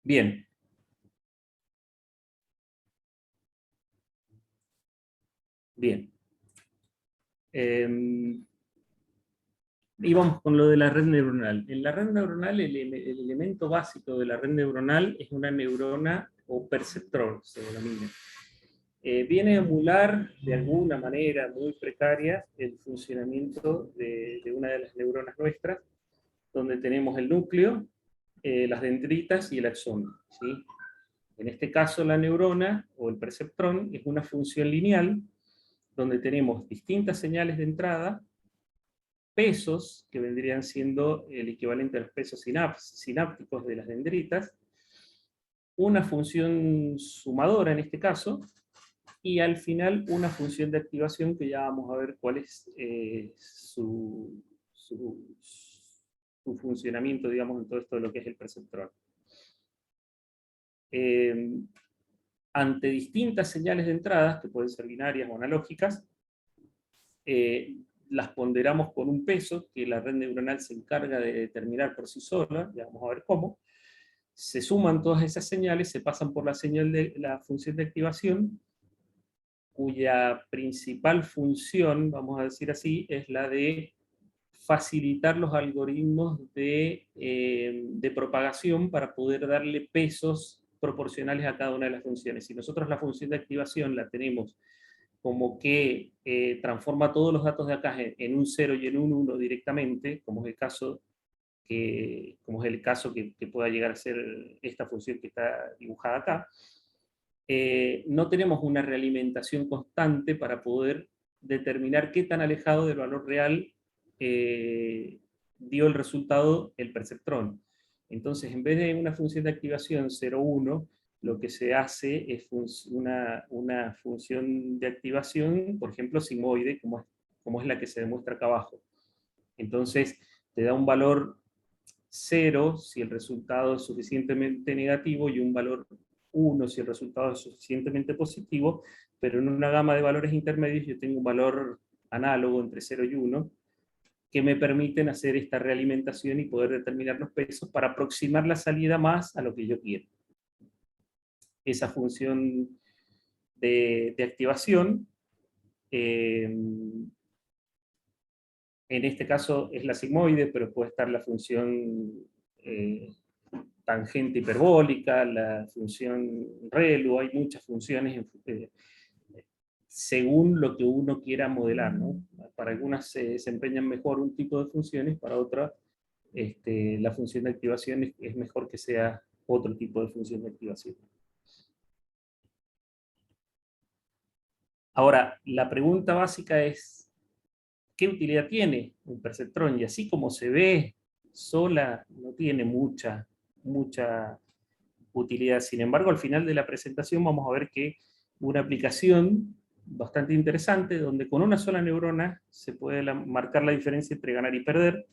Bien. Bien. Y vamos con lo de la red neuronal. En la red neuronal, el elemento básico de la red neuronal es una neurona o perceptrón, se denomina. Viene a emular de alguna manera muy precaria el funcionamiento de una de las neuronas nuestras, donde tenemos el núcleo, las dendritas y el axón, ¿sí? En este caso, la neurona o el perceptrón es una función lineal donde tenemos distintas señales de entrada, pesos, que vendrían siendo el equivalente a los pesos sinápticos de las dendritas, una función sumadora en este caso, y al final una función de activación que ya vamos a ver cuál es su funcionamiento, digamos, en todo esto de lo que es el perceptrón. Ante distintas señales de entradas, que pueden ser binarias o analógicas, las ponderamos con un peso que la red neuronal se encarga de determinar por sí sola, ya vamos a ver cómo. Se suman todas esas señales, se pasan por la señal de la función de activación, cuya principal función, vamos a decir así, es la de facilitar los algoritmos de propagación para poder darle pesos proporcionales a cada una de las funciones. Si nosotros la función de activación la tenemos como que transforma todos los datos de acá en un 0 y en un 1 directamente, como es el caso que pueda llegar a ser esta función que está dibujada acá, no tenemos una realimentación constante para poder determinar qué tan alejado del valor real dio el resultado el perceptrón. Entonces, en vez de una función de activación 0,1, lo que se hace es una función de activación, por ejemplo, sigmoide, como es la que se demuestra acá abajo. Entonces, te da un valor 0 si el resultado es suficientemente negativo y un valor 1 si el resultado es suficientemente positivo, pero en una gama de valores intermedios yo tengo un valor análogo entre 0 y 1, que me permiten hacer esta realimentación y poder determinar los pesos para aproximar la salida más a lo que yo quiero. Esa función de activación, en este caso es la sigmoide, pero puede estar la función tangente hiperbólica, la función ReLU, hay muchas funciones según lo que uno quiera modelar, ¿no? Para algunas se desempeñan mejor un tipo de funciones, para otras la función de activación es mejor que sea otro tipo de función de activación. Ahora, la pregunta básica es, ¿qué utilidad tiene un perceptrón? Y así como se ve sola, no tiene mucha utilidad. Sin embargo, al final de la presentación vamos a ver que una aplicación bastante interesante, donde con una sola neurona se puede marcar la diferencia entre ganar y perder.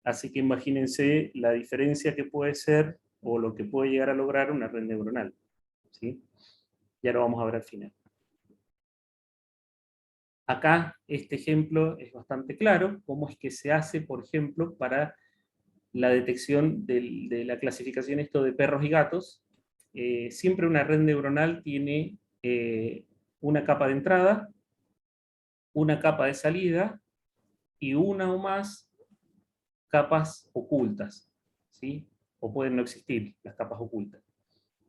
Así que imagínense la diferencia que puede ser, o lo que puede llegar a lograr una red neuronal, ¿sí? Ya lo vamos a ver al final. Acá este ejemplo es bastante claro, cómo es que se hace, por ejemplo, para la detección de la clasificación esto de perros y gatos. Siempre una red neuronal tiene una capa de entrada, una capa de salida y una o más capas ocultas, ¿sí? O pueden no existir las capas ocultas.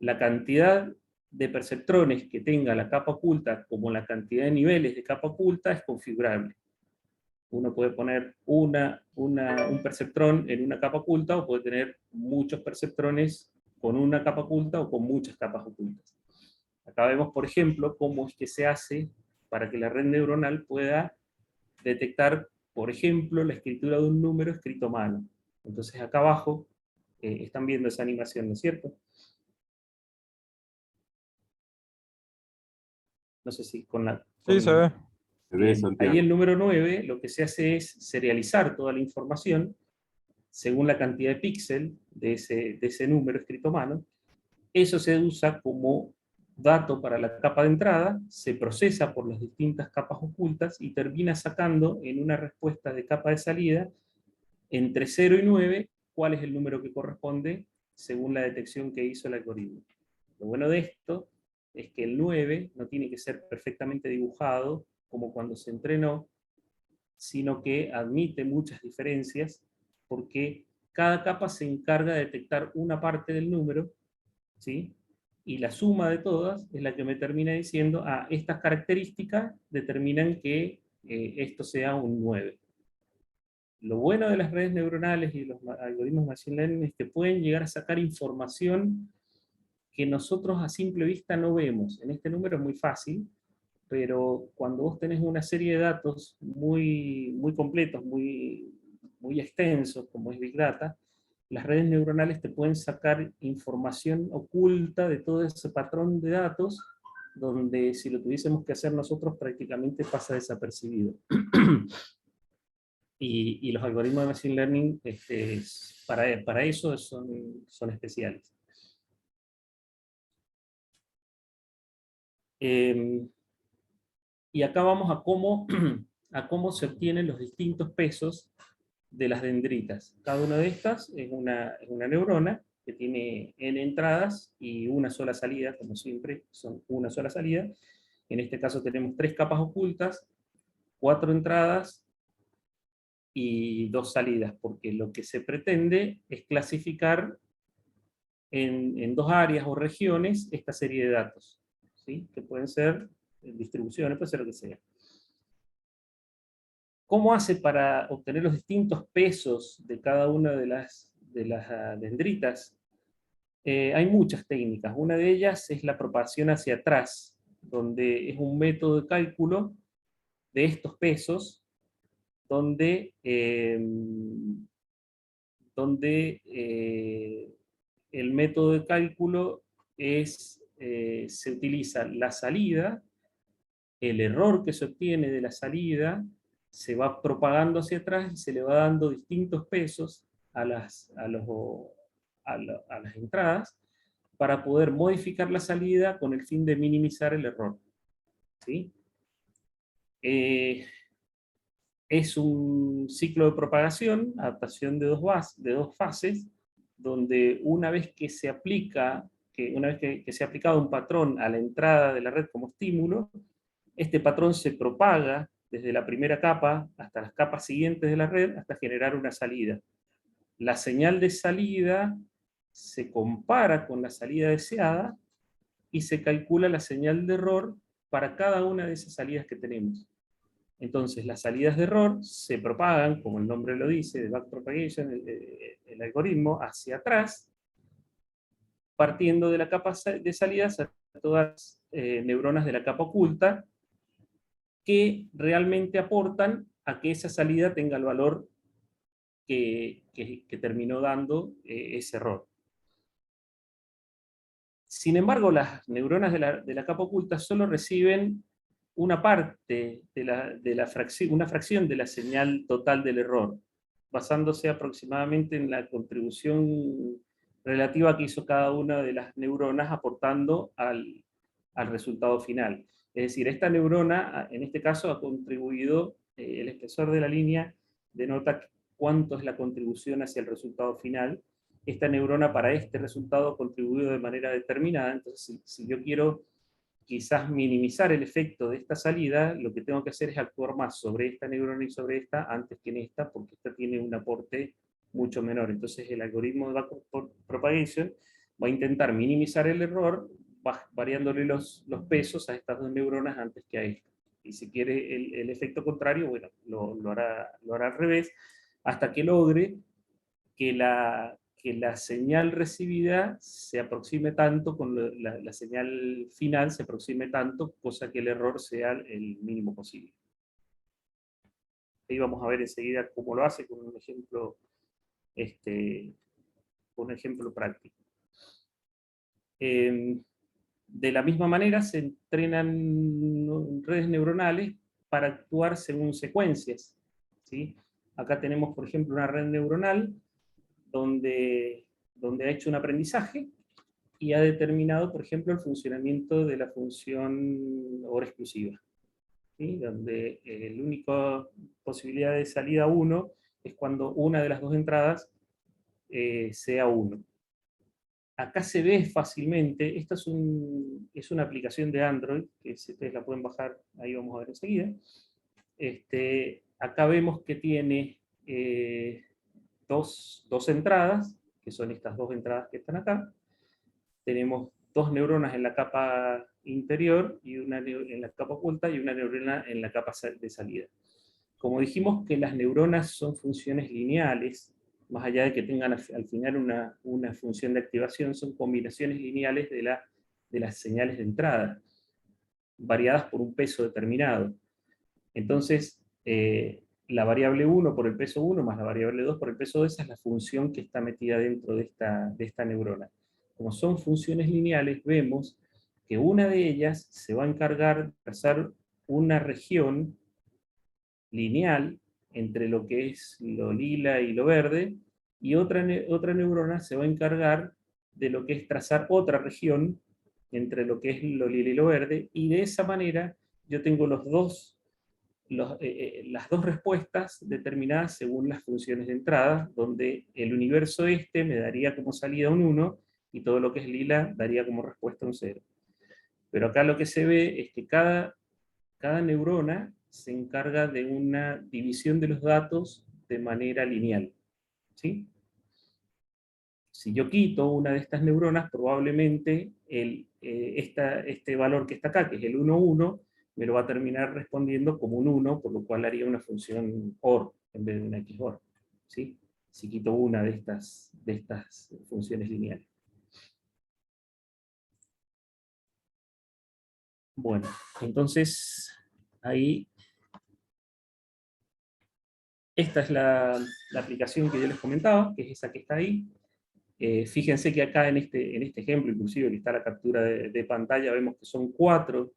La cantidad de perceptrones que tenga la capa oculta, como la cantidad de niveles de capa oculta, es configurable. Uno puede poner un perceptrón en una capa oculta, o puede tener muchos perceptrones con una capa oculta o con muchas capas ocultas. Acá vemos, por ejemplo, cómo es que se hace para que la red neuronal pueda detectar, por ejemplo, la escritura de un número escrito a mano. Entonces acá abajo están viendo esa animación, ¿no es cierto? No sé si con la... Sí, se ve. Bien. Ahí el número 9, lo que se hace es serializar toda la información según la cantidad de píxeles de ese número escrito a mano. Eso se usa como dato para la capa de entrada, se procesa por las distintas capas ocultas y termina sacando en una respuesta de capa de salida entre 0 y 9 cuál es el número que corresponde según la detección que hizo el algoritmo. Lo bueno de esto es que el 9 no tiene que ser perfectamente dibujado como cuando se entrenó, sino que admite muchas diferencias, porque cada capa se encarga de detectar una parte del número, ¿sí? Y la suma de todas es la que me termina diciendo, estas características determinan que esto sea un 9. Lo bueno de las redes neuronales y los algoritmos Machine Learning es que pueden llegar a sacar información que nosotros a simple vista no vemos. En este número es muy fácil, pero cuando vos tenés una serie de datos muy completos, muy extensos, como es Big Data, las redes neuronales te pueden sacar información oculta de todo ese patrón de datos, donde si lo tuviésemos que hacer nosotros prácticamente pasa desapercibido. Y los algoritmos de Machine Learning para eso son especiales. Y acá vamos a cómo se obtienen los distintos pesos de las dendritas. Cada una de estas es una neurona que tiene n entradas y una sola salida, como siempre, son una sola salida. En este caso tenemos 3 capas ocultas, 4 entradas y 2 salidas, porque lo que se pretende es clasificar en 2 áreas o regiones esta serie de datos, ¿sí? Que pueden ser distribuciones, puede ser lo que sea. ¿Cómo hace para obtener los distintos pesos de cada una de las dendritas? Hay muchas técnicas. Una de ellas es la propagación hacia atrás, donde es un método de cálculo de estos pesos, donde, el método de cálculo se utiliza la salida, el error que se obtiene de la salida, se va propagando hacia atrás y se le va dando distintos pesos a las entradas para poder modificar la salida con el fin de minimizar el error, ¿sí? Es un ciclo de propagación, adaptación de dos fases, donde una vez que se aplica, una vez que se ha aplicado un patrón a la entrada de la red como estímulo, este patrón se propaga desde la primera capa hasta las capas siguientes de la red hasta generar una salida. La señal de salida se compara con la salida deseada y se calcula la señal de error para cada una de esas salidas que tenemos. Entonces las salidas de error se propagan, como el nombre lo dice, de backpropagation, el algoritmo, hacia atrás, partiendo de la capa de salidas a todas las neuronas de la capa oculta, que realmente aportan a que esa salida tenga el valor que terminó dando ese error. Sin embargo, las neuronas de la capa oculta solo reciben una parte una fracción de la señal total del error, basándose aproximadamente en la contribución relativa que hizo cada una de las neuronas aportando al resultado final. Es decir, esta neurona, en este caso, ha contribuido, el espesor de la línea denota cuánto es la contribución hacia el resultado final. Esta neurona para este resultado ha contribuido de manera determinada, entonces si yo quiero quizás minimizar el efecto de esta salida, lo que tengo que hacer es actuar más sobre esta neurona y sobre esta antes que en esta, porque esta tiene un aporte mucho menor. Entonces el algoritmo de backpropagation va a intentar minimizar el error variándole los pesos a estas 2 neuronas antes que a esta. Y si quiere el efecto contrario, bueno, lo hará al revés, hasta que logre que la señal recibida se aproxime tanto, con la señal final se aproxime tanto, cosa que el error sea el mínimo posible. Ahí vamos a ver enseguida cómo lo hace con un ejemplo, práctico. De la misma manera se entrenan redes neuronales para actuar según secuencias, ¿sí? Acá tenemos, por ejemplo, una red neuronal donde ha hecho un aprendizaje y ha determinado, por ejemplo, el funcionamiento de la función hora exclusiva, ¿sí? Donde la única posibilidad de salida 1 es cuando una de las 2 entradas sea 1. acá se ve fácilmente, esta es una aplicación de Android, que si ustedes la pueden bajar, ahí vamos a ver enseguida. Acá vemos que tiene dos entradas, que son estas dos entradas que están acá. Tenemos dos neuronas en la capa interior, y una en la capa oculta, y una neurona en la capa de salida. Como dijimos que las neuronas son funciones lineales, más allá de que tengan al final una función de activación, son combinaciones lineales de las señales de entrada, variadas por un peso determinado. Entonces, la variable 1 por el peso 1 más la variable 2 por el peso 2, esa es la función que está metida dentro de esta neurona. Como son funciones lineales, vemos que una de ellas se va a encargar de trazar una región lineal entre lo que es lo lila y lo verde, y otra neurona se va a encargar de lo que es trazar otra región entre lo que es lo lila y lo verde, y de esa manera yo tengo las dos respuestas determinadas según las funciones de entrada, donde el universo me daría como salida un 1, y todo lo que es lila daría como respuesta un 0. Pero acá lo que se ve es que cada neurona se encarga de una división de los datos de manera lineal, ¿sí? Si yo quito una de estas neuronas, probablemente este valor que está acá, que es el 1, 1, me lo va a terminar respondiendo como un 1, por lo cual haría una función OR en vez de una XOR, ¿sí? Si quito una de estas funciones lineales. Bueno, entonces ahí esta es la aplicación que yo les comentaba, que es esa que está ahí. Fíjense que acá en este ejemplo, inclusive que está la captura de pantalla, vemos que son 4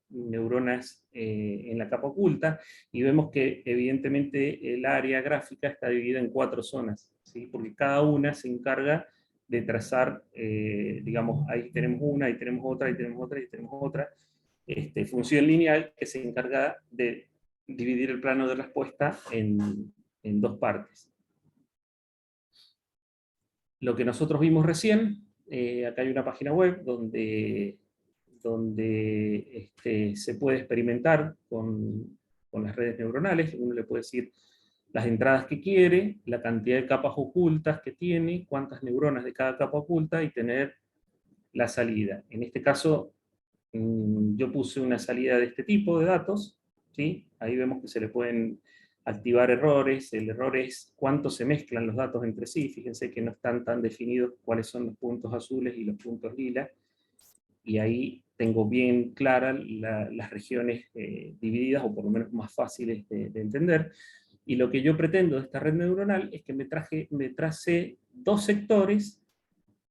neuronas en la capa oculta, y vemos que evidentemente el área gráfica está dividida en 4 zonas, ¿sí? Porque cada una se encarga de trazar, digamos, ahí tenemos una, ahí tenemos otra, ahí tenemos otra, ahí tenemos otra, función lineal que se encarga de dividir el plano de respuesta en dos partes. Lo que nosotros vimos recién, acá hay una página web donde se puede experimentar con las redes neuronales. Uno le puede decir las entradas que quiere, la cantidad de capas ocultas que tiene, cuántas neuronas de cada capa oculta, y tener la salida. En este caso, yo puse una salida de este tipo de datos, ¿sí? Ahí vemos que se le pueden activar errores. El error es cuánto se mezclan los datos entre sí. Fíjense que no están tan definidos cuáles son los puntos azules y los puntos lila, y ahí tengo bien claras las regiones divididas, o por lo menos más fáciles de entender. Y lo que yo pretendo de esta red neuronal es que me trace dos sectores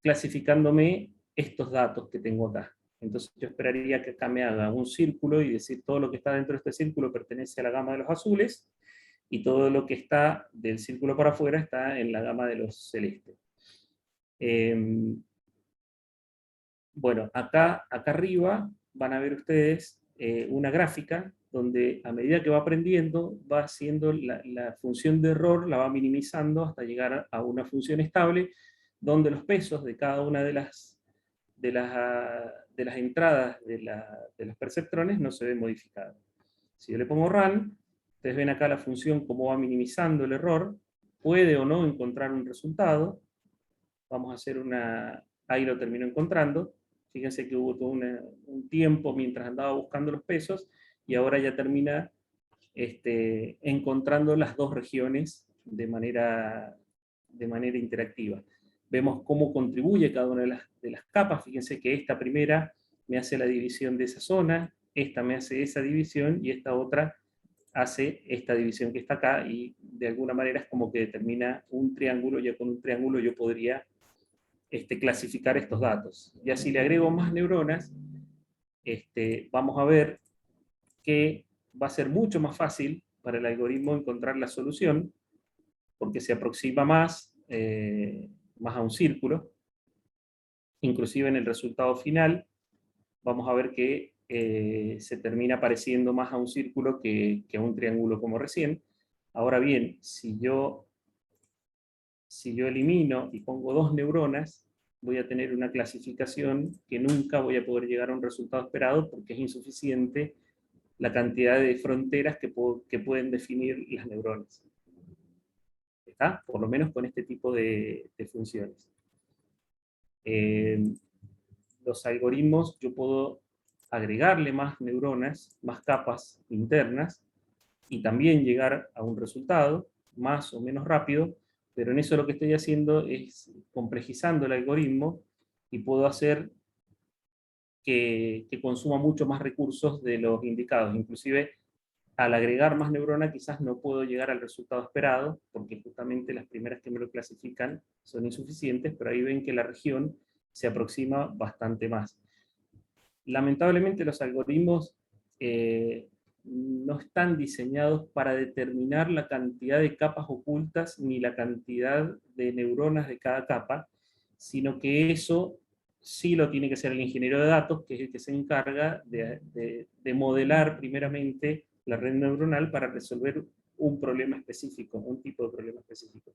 clasificándome estos datos que tengo acá. Entonces yo esperaría que acá me haga un círculo y decir todo lo que está dentro de este círculo pertenece a la gama de los azules, y todo lo que está del círculo para afuera está en la gama de los celestes. Bueno, acá arriba van a ver ustedes una gráfica donde a medida que va aprendiendo, va haciendo la función de error, la va minimizando hasta llegar a una función estable, donde los pesos de cada una de las entradas de los perceptrones no se ven modificados. Si yo le pongo run, ustedes ven acá la función cómo va minimizando el error, puede o no encontrar un resultado. Vamos a hacer ahí lo termino encontrando. Fíjense que hubo todo un tiempo mientras andaba buscando los pesos, y ahora ya termina encontrando las dos regiones de manera interactiva. Vemos cómo contribuye cada una de las capas. Fíjense que esta primera me hace la división de esa zona, esta me hace esa división, y esta otra hace esta división que está acá, y de alguna manera es como que determina un triángulo. Ya con un triángulo yo podría clasificar estos datos. Ya si le agrego más neuronas, vamos a ver que va a ser mucho más fácil para el algoritmo encontrar la solución, porque se aproxima más a un círculo. Inclusive en el resultado final vamos a ver que se termina pareciendo más a un círculo que a un triángulo como recién. Ahora bien, si yo elimino y pongo dos neuronas, voy a tener una clasificación que nunca voy a poder llegar a un resultado esperado porque es insuficiente la cantidad de fronteras que pueden definir las neuronas. ¿Está? Por lo menos con este tipo de funciones. Los algoritmos, yo puedo agregarle más neuronas, más capas internas, y también llegar a un resultado más o menos rápido, pero en eso lo que estoy haciendo es complejizando el algoritmo y puedo hacer que consuma mucho más recursos de los indicados. Inclusive, al agregar más neuronas quizás no puedo llegar al resultado esperado, porque justamente las primeras que me lo clasifican son insuficientes, pero ahí ven que la región se aproxima bastante más. Lamentablemente los algoritmos no están diseñados para determinar la cantidad de capas ocultas ni la cantidad de neuronas de cada capa, sino que eso sí lo tiene que ser el ingeniero de datos, que es el que se encarga de modelar primeramente la red neuronal para resolver un problema específico, un tipo de problema específico.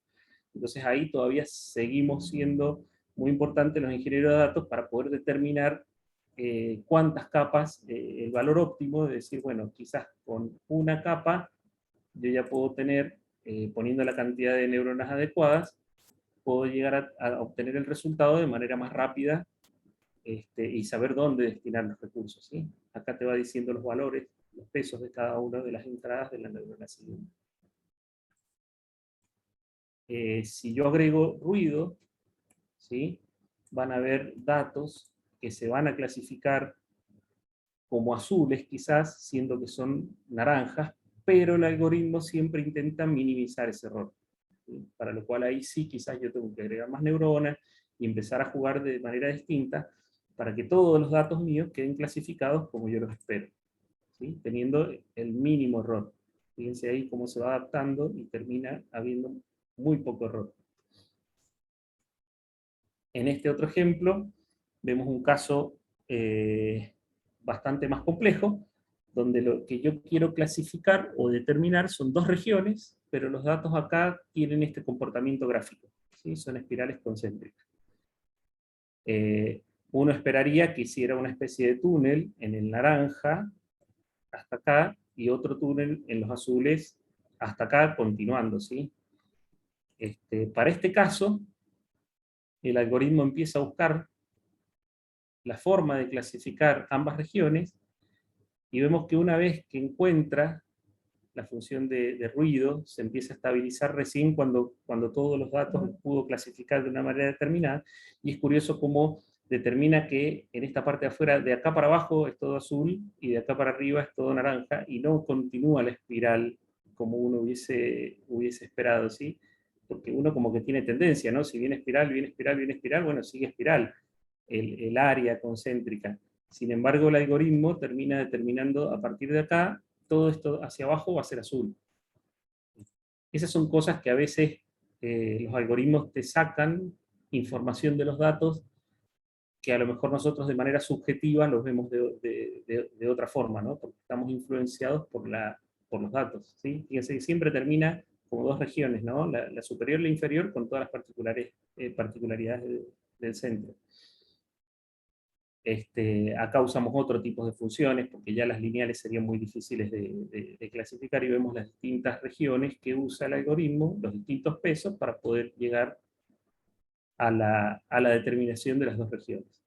Entonces ahí todavía seguimos siendo muy importantes los ingenieros de datos para poder determinar cuántas capas, el valor óptimo de decir, bueno, quizás con una capa yo ya puedo tener, poniendo la cantidad de neuronas adecuadas, puedo llegar a obtener el resultado de manera más rápida y saber dónde destinar los recursos. ¿Sí? Acá te va diciendo los valores, los pesos de cada una de las entradas de la neurona siguiente. Si yo agrego ruido, ¿sí? Van a haber datos que se van a clasificar como azules quizás, siendo que son naranjas, pero el algoritmo siempre intenta minimizar ese error. ¿Sí? Para lo cual ahí sí quizás yo tengo que agregar más neuronas y empezar a jugar de manera distinta para que todos los datos míos queden clasificados como yo los espero, ¿sí? Teniendo el mínimo error. Fíjense ahí cómo se va adaptando y termina habiendo muy poco error. En este otro ejemplo vemos un caso bastante más complejo, donde lo que yo quiero clasificar o determinar son dos regiones, pero los datos acá tienen este comportamiento gráfico, ¿sí? Son espirales concéntricas. Uno esperaría que hiciera una especie de túnel en el naranja hasta acá, y otro túnel en los azules hasta acá, continuando, ¿sí? Para este caso, el algoritmo empieza a buscar la forma de clasificar ambas regiones, y vemos que una vez que encuentra la función de ruido, se empieza a estabilizar recién cuando todos los datos los pudo clasificar de una manera determinada, y es curioso cómo determina que en esta parte de afuera, de acá para abajo es todo azul, y de acá para arriba es todo naranja, y no continúa la espiral como uno hubiese esperado, ¿sí? Porque uno como que tiene tendencia, ¿no? Si viene espiral, viene espiral, viene espiral, bueno, sigue espiral, el área concéntrica. Sin embargo, el algoritmo termina determinando a partir de acá, todo esto hacia abajo va a ser azul. Esas son cosas que a veces los algoritmos te sacan información de los datos que a lo mejor nosotros de manera subjetiva los vemos de otra forma, ¿no? Porque estamos influenciados por los datos, ¿sí? Fíjense que siempre termina como dos regiones, ¿no? La superior y la inferior, con todas las particularidades del centro. Acá usamos otro tipo de funciones, porque ya las lineales serían muy difíciles de clasificar, y vemos las distintas regiones que usa el algoritmo, los distintos pesos, para poder llegar a la determinación de las dos regiones.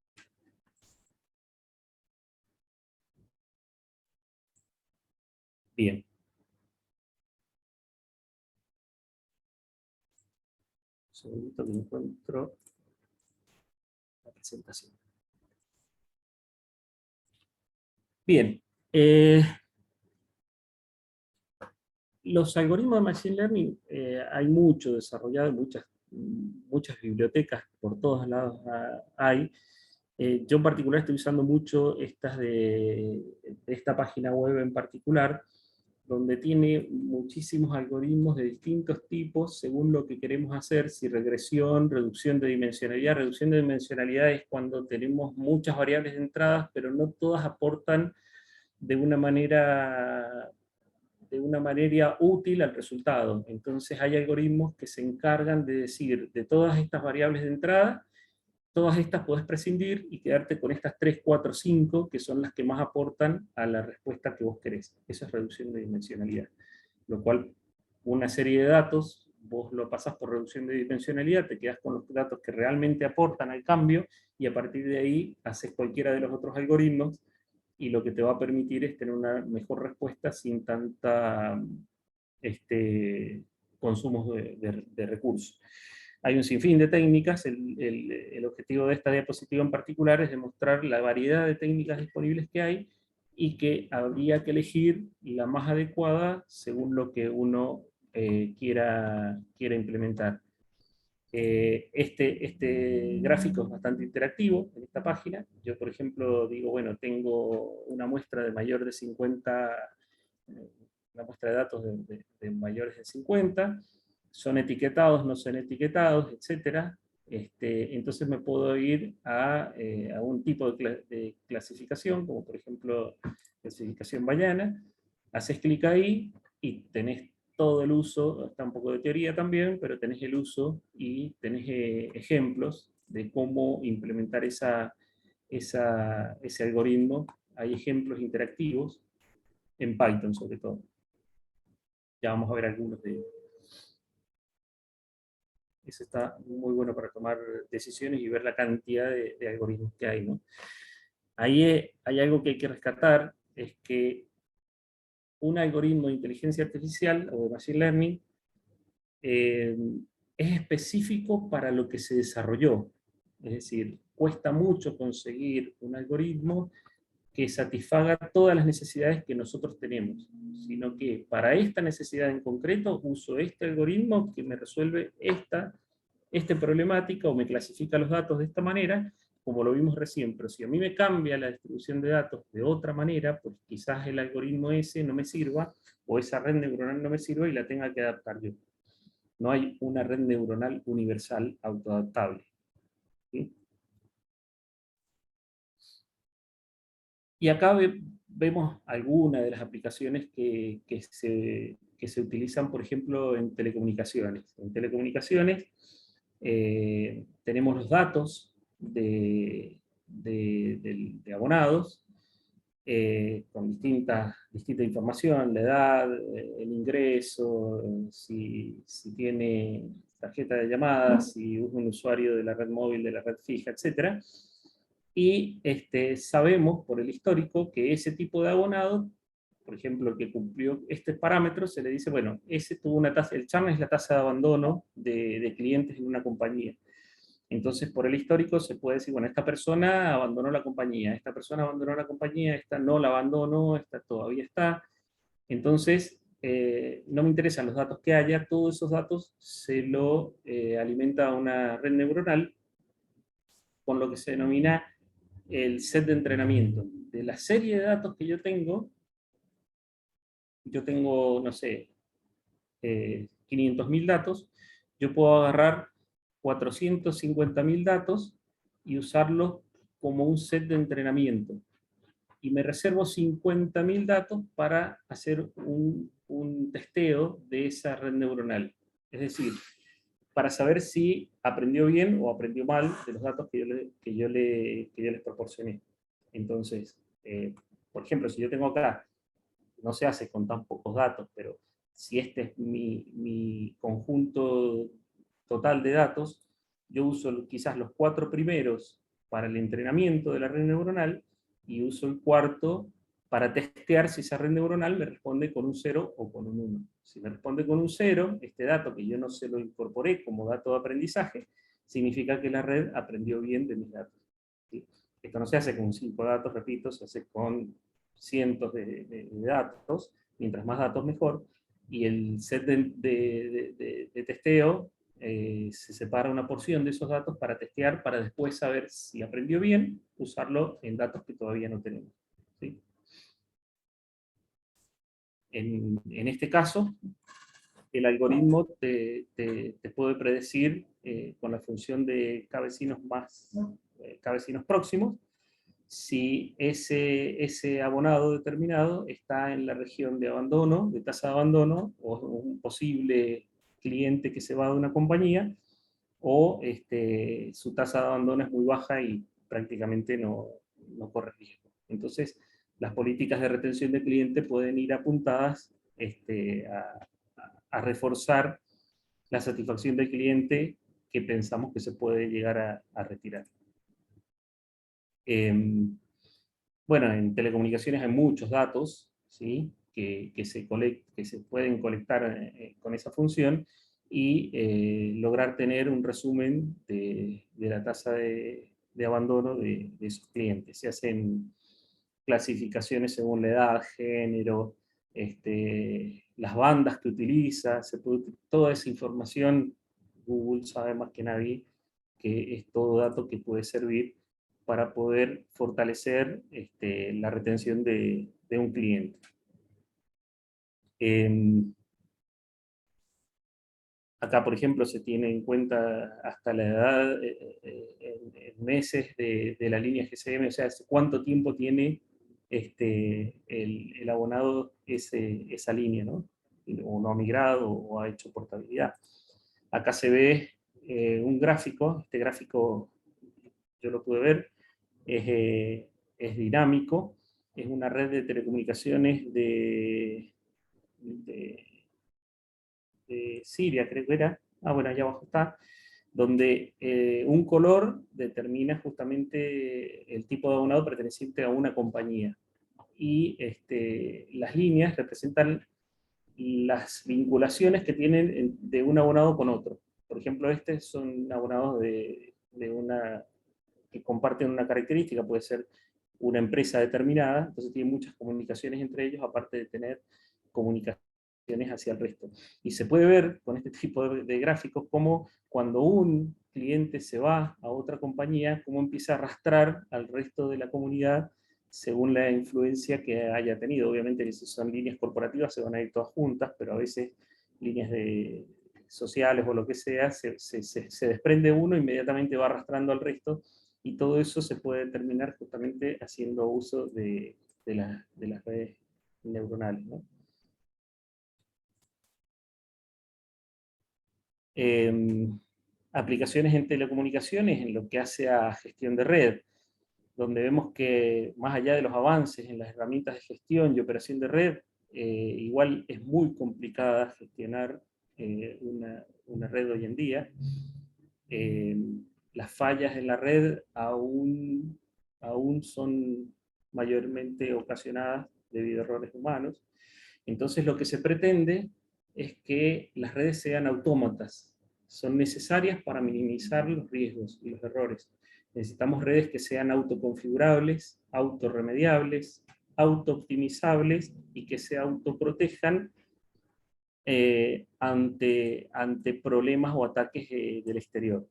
Bien. Un segundito que encuentro la presentación. Bien. Los algoritmos de Machine Learning, hay mucho desarrollado, muchas bibliotecas por todos lados hay. Yo en particular estoy usando mucho estas de esta página web en particular, donde tiene muchísimos algoritmos de distintos tipos según lo que queremos hacer, si regresión, reducción de dimensionalidad. Reducción de dimensionalidad es cuando tenemos muchas variables de entradas, pero no todas aportan de una manera útil al resultado. Entonces hay algoritmos que se encargan de decir, de todas estas variables de entrada, todas estas podés prescindir y quedarte con estas 3, 4, 5, que son las que más aportan a la respuesta que vos querés. Eso es reducción de dimensionalidad. Lo cual, una serie de datos, vos lo pasás por reducción de dimensionalidad, te quedás con los datos que realmente aportan al cambio, y a partir de ahí haces cualquiera de los otros algoritmos, y lo que te va a permitir es tener una mejor respuesta sin tanta consumos de recursos. Hay un sinfín de técnicas, el objetivo de esta diapositiva en particular es demostrar la variedad de técnicas disponibles que hay, y que habría que elegir la más adecuada según lo que uno quiera implementar. Este gráfico es bastante interactivo en esta página. Yo, por ejemplo, digo, bueno, tengo una muestra de mayor de 50, una muestra de datos de mayores de 50, son etiquetados, no son etiquetados, etc. Entonces me puedo ir a un tipo de clasificación, como por ejemplo clasificación bayana. Haces clic ahí y tenés todo el uso, está un poco de teoría también, pero tenés el uso y tenés ejemplos de cómo implementar ese algoritmo. Hay ejemplos interactivos en Python sobre todo. Ya vamos a ver algunos de ellos. Eso está muy bueno para tomar decisiones y ver la cantidad de algoritmos que hay, ¿no? Ahí hay algo que hay que rescatar, es que un algoritmo de inteligencia artificial o de machine learning es específico para lo que se desarrolló. Es decir, cuesta mucho conseguir un algoritmo que satisfaga todas las necesidades que nosotros tenemos, sino que para esta necesidad en concreto uso este algoritmo que me resuelve esta problemática o me clasifica los datos de esta manera, como lo vimos recién. Pero si a mí me cambia la distribución de datos de otra manera, pues quizás el algoritmo ese no me sirva, o esa red neuronal no me sirva y la tenga que adaptar yo. No hay una red neuronal universal autoadaptable, ¿sí? Y acá vemos algunas de las aplicaciones que se utilizan, por ejemplo, en telecomunicaciones. En telecomunicaciones tenemos los datos de abonados, con distinta información, la edad, el ingreso, si tiene tarjeta de llamadas, si es un usuario de la red móvil, de la red fija, etc. Y sabemos por el histórico que ese tipo de abonado, por ejemplo, el que cumplió este parámetro, se le dice, bueno, ese tuvo una tasa, el churn es la tasa de abandono de clientes en una compañía. Entonces, por el histórico se puede decir, bueno, esta persona abandonó la compañía, esta persona abandonó la compañía, esta no la abandonó, esta todavía está. Entonces, no me interesan los datos que haya, todos esos datos se lo alimenta a una red neuronal con lo que se denomina el set de entrenamiento. De la serie de datos que yo tengo, no sé, 500.000 datos, yo puedo agarrar 450.000 datos y usarlos como un set de entrenamiento. Y me reservo 50.000 datos para hacer un testeo de esa red neuronal. Es decir, para saber si aprendió bien o aprendió mal de los datos que yo les proporcioné. Entonces, por ejemplo, si yo tengo acá, no se hace con tan pocos datos, pero si este es mi conjunto total de datos, yo uso quizás los 4 primeros para el entrenamiento de la red neuronal y uso el cuarto para testear si esa red neuronal me responde con un 0 o con un 1. Si me responde con un 0, este dato que yo no se lo incorporé como dato de aprendizaje, significa que la red aprendió bien de mis datos. ¿Sí? Esto no se hace con 5 datos, repito, se hace con cientos de datos, mientras más datos mejor, y el set de testeo se separa una porción de esos datos para testear, para después saber si aprendió bien, usarlo en datos que todavía no tenemos. ¿Sí? En este caso, el algoritmo te puede predecir con la función de cabecinos próximos, si ese abonado determinado está en la región de abandono, de tasa de abandono, o un posible cliente que se va de una compañía, o su tasa de abandono es muy baja y prácticamente no corre riesgo. Entonces, las políticas de retención de cliente pueden ir apuntadas a reforzar la satisfacción del cliente que pensamos que se puede llegar a retirar. Bueno, en telecomunicaciones hay muchos datos, ¿sí? que se pueden colectar con esa función y lograr tener un resumen de la tasa de abandono de esos clientes. Se hacen clasificaciones según la edad, género, las bandas que utiliza, toda esa información. Google sabe más que nadie que es todo dato que puede servir para poder fortalecer la retención de un cliente. Acá, por ejemplo, se tiene en cuenta hasta la edad en meses de la línea GSM, o sea, cuánto tiempo tiene el abonado esa línea, ¿no? O no ha migrado o ha hecho portabilidad. Acá se ve un gráfico, este gráfico yo lo pude ver, es dinámico, es una red de telecomunicaciones de Siria, creo que era, bueno, allá abajo está, donde un color determina justamente el tipo de abonado perteneciente a una compañía. Y las líneas representan las vinculaciones que tienen de un abonado con otro. Por ejemplo, son abonados de una que comparten una característica, puede ser una empresa determinada, entonces tienen muchas comunicaciones entre ellos, aparte de tener comunicaciones hacia el resto. Y se puede ver con este tipo de gráficos cómo cuando un cliente se va a otra compañía, cómo empieza a arrastrar al resto de la comunidad según la influencia que haya tenido. Obviamente, si son líneas corporativas se van a ir todas juntas, pero a veces líneas sociales o lo que sea, se desprende uno, inmediatamente va arrastrando al resto, y todo eso se puede determinar justamente haciendo uso de las redes neuronales, ¿no? Aplicaciones en telecomunicaciones en lo que hace a gestión de red, donde vemos que más allá de los avances en las herramientas de gestión y operación de red, igual es muy complicada gestionar una red hoy en día. Las fallas en la red aún son mayormente ocasionadas debido a errores humanos. Entonces lo que se pretende es que las redes sean autómatas, son necesarias para minimizar los riesgos y los errores. Necesitamos redes que sean autoconfigurables, autorremediables, autooptimizables y que se autoprotejan ante problemas o ataques del exterior.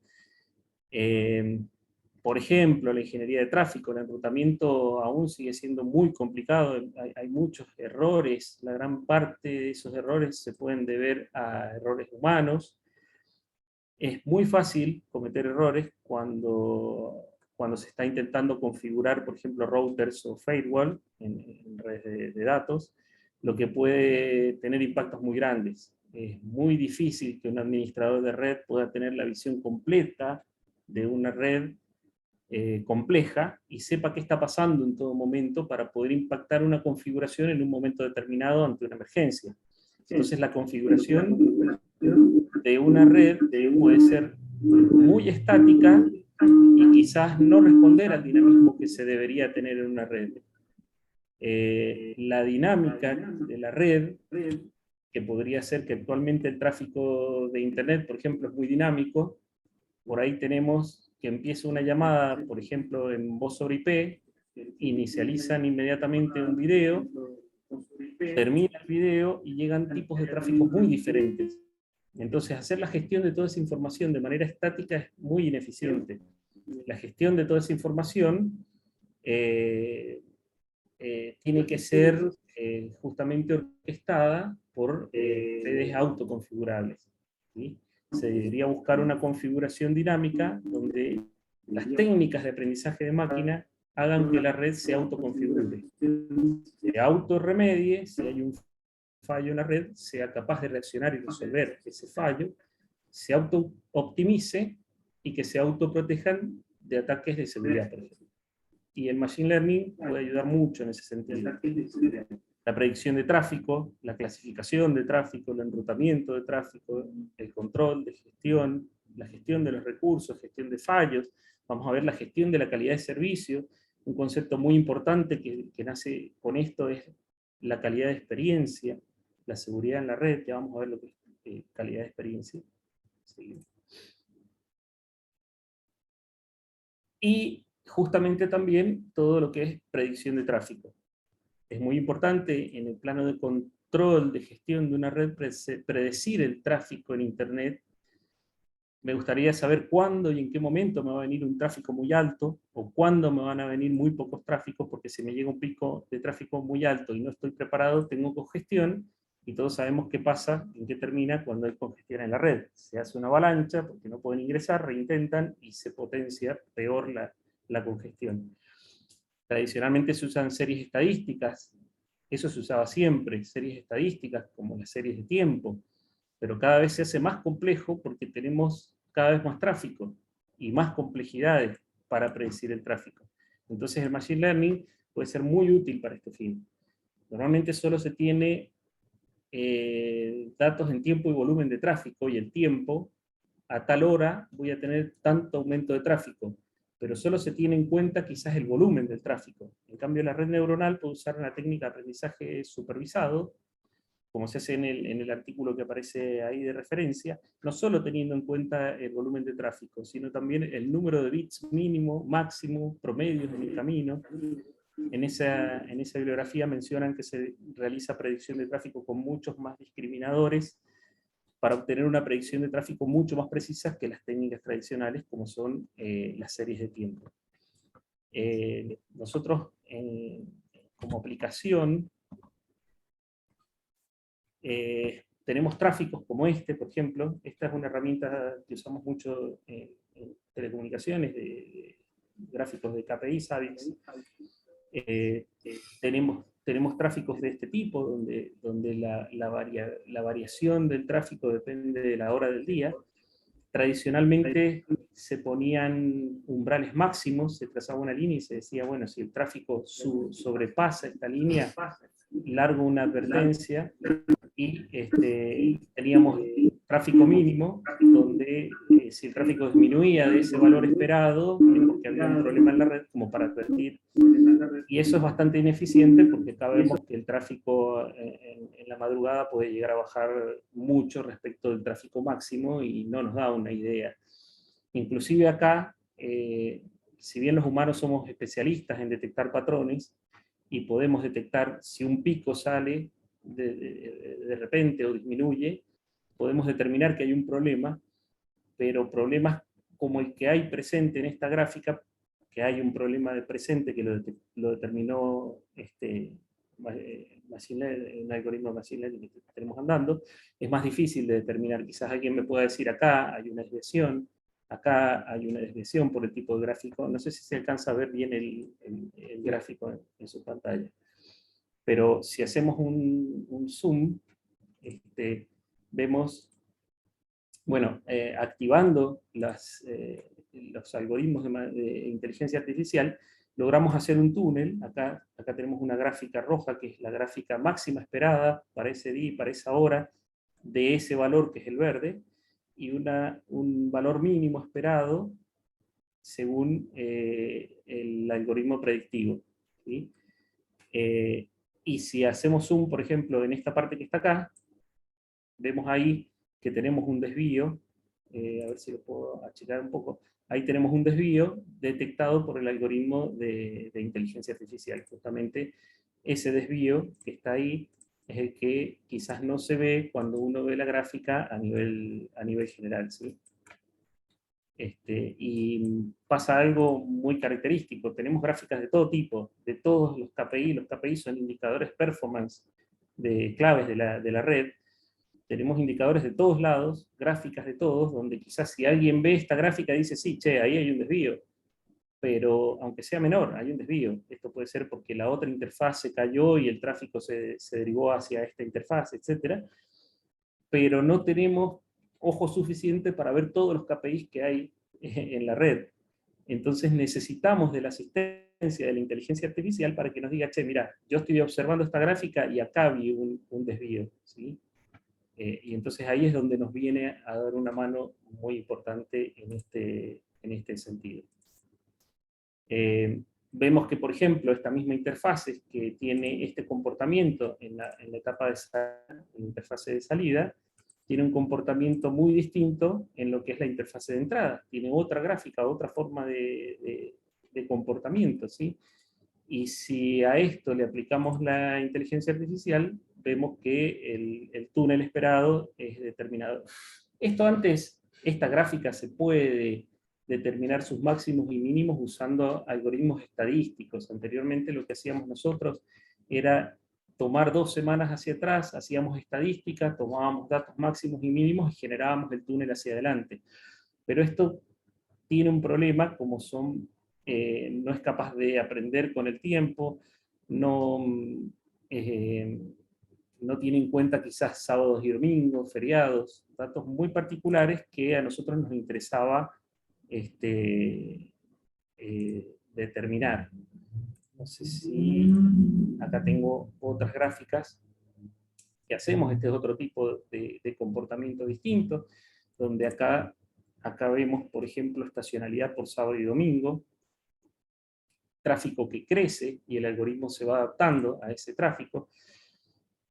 Por ejemplo, la ingeniería de tráfico, el enrutamiento aún sigue siendo muy complicado, hay muchos errores, la gran parte de esos errores se pueden deber a errores humanos. Es muy fácil cometer errores cuando se está intentando configurar, por ejemplo, routers o firewall en redes de datos, lo que puede tener impactos muy grandes. Es muy difícil que un administrador de red pueda tener la visión completa de una red compleja y sepa qué está pasando en todo momento para poder impactar una configuración en un momento determinado ante una emergencia. Entonces la configuración de una red puede ser muy estática y quizás no responder al dinamismo que se debería tener en una red. La dinámica de la red, que podría ser que actualmente el tráfico de Internet, por ejemplo, es muy dinámico, por ahí tenemos que empieza una llamada, por ejemplo, en voz sobre IP, inicializan inmediatamente un video, termina el video y llegan tipos de tráfico muy diferentes. Entonces, hacer la gestión de toda esa información de manera estática es muy ineficiente. La gestión de toda esa información tiene que ser justamente orquestada por redes autoconfigurables, ¿sí? Se debería buscar una configuración dinámica donde las técnicas de aprendizaje de máquina hagan que la red se autoconfigure, se autorremedie, si hay un fallo en la red, sea capaz de reaccionar y resolver ese fallo, se auto-optimice y que se autoprotejan de ataques de seguridad, por ejemplo. Y el Machine Learning puede ayudar mucho en ese sentido. La predicción de tráfico, la clasificación de tráfico, el enrutamiento de tráfico, el control de gestión, la gestión de los recursos, gestión de fallos. Vamos a ver la gestión de la calidad de servicio. Un concepto muy importante que nace con esto es la calidad de experiencia, la seguridad en la red. Ya vamos a ver lo que es calidad de experiencia. Sí. Y justamente también todo lo que es predicción de tráfico. Es muy importante en el plano de control, de gestión de una red, predecir el tráfico en Internet. Me gustaría saber cuándo y en qué momento me va a venir un tráfico muy alto, o cuándo me van a venir muy pocos tráficos, porque si me llega un pico de tráfico muy alto y no estoy preparado, tengo congestión, y todos sabemos qué pasa, en qué termina cuando hay congestión en la red. Se hace una avalancha, porque no pueden ingresar, reintentan, y se potencia peor la congestión. Tradicionalmente se usan series estadísticas, eso se usaba siempre, series estadísticas como las series de tiempo, pero cada vez se hace más complejo porque tenemos cada vez más tráfico y más complejidades para predecir el tráfico. Entonces el Machine Learning puede ser muy útil para este fin. Normalmente solo se tiene datos en tiempo y volumen de tráfico, y el tiempo, a tal hora voy a tener tanto aumento de tráfico, pero solo se tiene en cuenta quizás el volumen del tráfico. En cambio, la red neuronal puede usar una técnica de aprendizaje supervisado, como se hace en el artículo que aparece ahí de referencia, no solo teniendo en cuenta el volumen de tráfico, sino también el número de bits mínimo, máximo, promedios en el camino. En esa bibliografía mencionan que se realiza predicción de tráfico con muchos más discriminadores para obtener una predicción de tráfico mucho más precisa que las técnicas tradicionales, como son las series de tiempo. Nosotros, como aplicación, tenemos tráficos como este, por ejemplo. Esta es una herramienta que usamos mucho en telecomunicaciones, de gráficos de KPI, SAVIX. Tenemos tráficos de este tipo, donde la variación del tráfico depende de la hora del día. Tradicionalmente se ponían umbrales máximos, se trazaba una línea y se decía, bueno, si el tráfico sobrepasa esta línea, largo una advertencia, y teníamos tráfico mínimo, donde si el tráfico disminuía de ese valor esperado, es porque había un problema en la red, como para advertir. Y eso es bastante ineficiente, porque sabemos que el tráfico en la madrugada puede llegar a bajar mucho respecto del tráfico máximo, y no nos da una idea. Inclusive acá, si bien los humanos somos especialistas en detectar patrones, y podemos detectar si un pico sale de repente o disminuye, podemos determinar que hay un problema, pero problemas como el que hay presente en esta gráfica, que hay un problema de presente que lo determinó un algoritmo de Machine Learning que tenemos andando, es más difícil de determinar. Quizás alguien me pueda decir, acá hay una desviación, acá hay una desviación por el tipo de gráfico. No sé si se alcanza a ver bien el gráfico en su pantalla. Pero si hacemos un zoom, vemos, bueno, activando los algoritmos de inteligencia artificial, logramos hacer un túnel. Acá tenemos una gráfica roja, que es la gráfica máxima esperada para ese día, para esa hora, de ese valor que es el verde, y un valor mínimo esperado según el algoritmo predictivo, ¿sí? Y si hacemos zoom, por ejemplo, en esta parte que está acá, vemos ahí que tenemos un desvío, a ver si lo puedo achicar un poco. Ahí tenemos un desvío detectado por el algoritmo de inteligencia artificial. Justamente ese desvío que está ahí es el que quizás no se ve cuando uno ve la gráfica a nivel general, ¿sí? Y pasa algo muy característico. Tenemos gráficas de todo tipo, de todos los KPI. Los KPI son indicadores performance de claves de la red. Tenemos indicadores de todos lados, gráficas de todos, donde quizás si alguien ve esta gráfica dice, sí, che, ahí hay un desvío, pero aunque sea menor, hay un desvío. Esto puede ser porque la otra interfaz se cayó y el tráfico se derivó hacia esta interfaz, etc. Pero no tenemos ojo suficiente para ver todos los KPIs que hay en la red. Entonces necesitamos de la asistencia de la inteligencia artificial para que nos diga, che, mira, yo estoy observando esta gráfica y acá vi un desvío, ¿sí? Y entonces ahí es donde nos viene a dar una mano muy importante en este sentido. Vemos que, por ejemplo, esta misma interfase que tiene este comportamiento en la etapa de en la interfase de salida, tiene un comportamiento muy distinto en lo que es la interfase de entrada. Tiene otra gráfica, otra forma de comportamiento, ¿sí? Y si a esto le aplicamos la inteligencia artificial, vemos que el túnel esperado es determinado. Esto antes, esta gráfica se puede determinar sus máximos y mínimos usando algoritmos estadísticos. Anteriormente lo que hacíamos nosotros era tomar 2 semanas hacia atrás, hacíamos estadística, tomábamos datos máximos y mínimos y generábamos el túnel hacia adelante. Pero esto tiene un problema, como no es capaz de aprender con el tiempo, no, no tiene en cuenta quizás sábados y domingos, feriados, datos muy particulares que a nosotros nos interesaba determinar. No sé si acá tengo otras gráficas que hacemos, este es otro tipo de comportamiento distinto, donde acá vemos, por ejemplo, estacionalidad por sábado y domingo, tráfico que crece y el algoritmo se va adaptando a ese tráfico.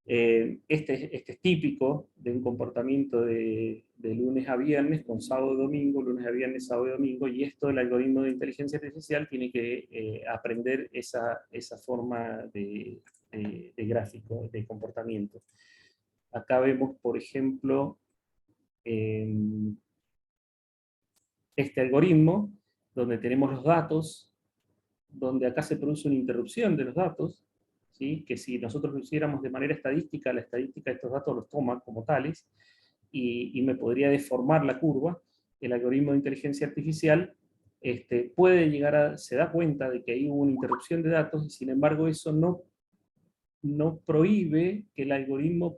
Este es típico de un comportamiento de lunes a viernes con sábado y domingo, lunes a viernes, sábado y domingo, y esto el algoritmo de inteligencia artificial tiene que aprender esa forma de gráfico, de comportamiento. Acá vemos, por ejemplo, este algoritmo, donde tenemos los datos, donde acá se produce una interrupción de los datos, ¿sí? Que si nosotros lo hiciéramos de manera estadística, la estadística de estos datos los toma como tales, y me podría deformar la curva. El algoritmo de inteligencia artificial puede se da cuenta de que hay una interrupción de datos, y sin embargo eso no prohíbe que el algoritmo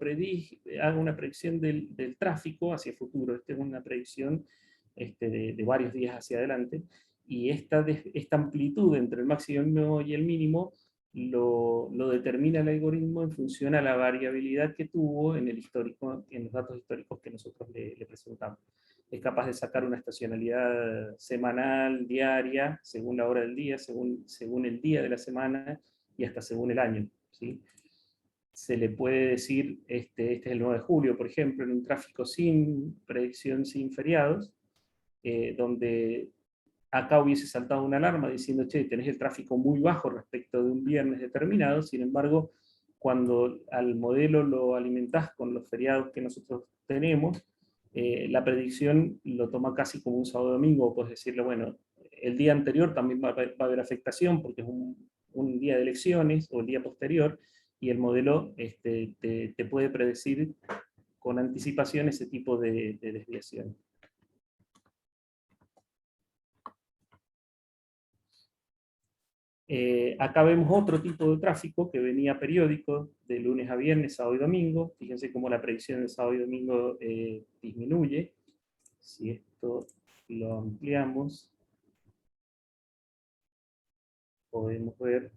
haga una predicción del tráfico hacia el futuro. Esta es una predicción de varios días hacia adelante, y esta amplitud entre el máximo y el mínimo lo determina el algoritmo en función a la variabilidad que tuvo en el histórico, en los datos históricos que nosotros le presentamos. Es capaz de sacar una estacionalidad semanal, diaria, según la hora del día, según el día de la semana y hasta según el año, ¿sí? Se le puede decir, este es el 9 de julio, por ejemplo, en un tráfico sin predicción, sin feriados, donde acá hubiese saltado una alarma diciendo, che, tenés el tráfico muy bajo respecto de un viernes determinado. Sin embargo, cuando al modelo lo alimentás con los feriados que nosotros tenemos, la predicción lo toma casi como un sábado domingo. Puedes decirle, bueno, el día anterior también va a haber afectación porque es un día de elecciones, o el día posterior, y el modelo te puede predecir con anticipación ese tipo de desviación. Acá vemos otro tipo de tráfico que venía periódico, de lunes a viernes, sábado y domingo. Fíjense cómo la predicción de sábado y domingo disminuye. Si esto lo ampliamos, podemos ver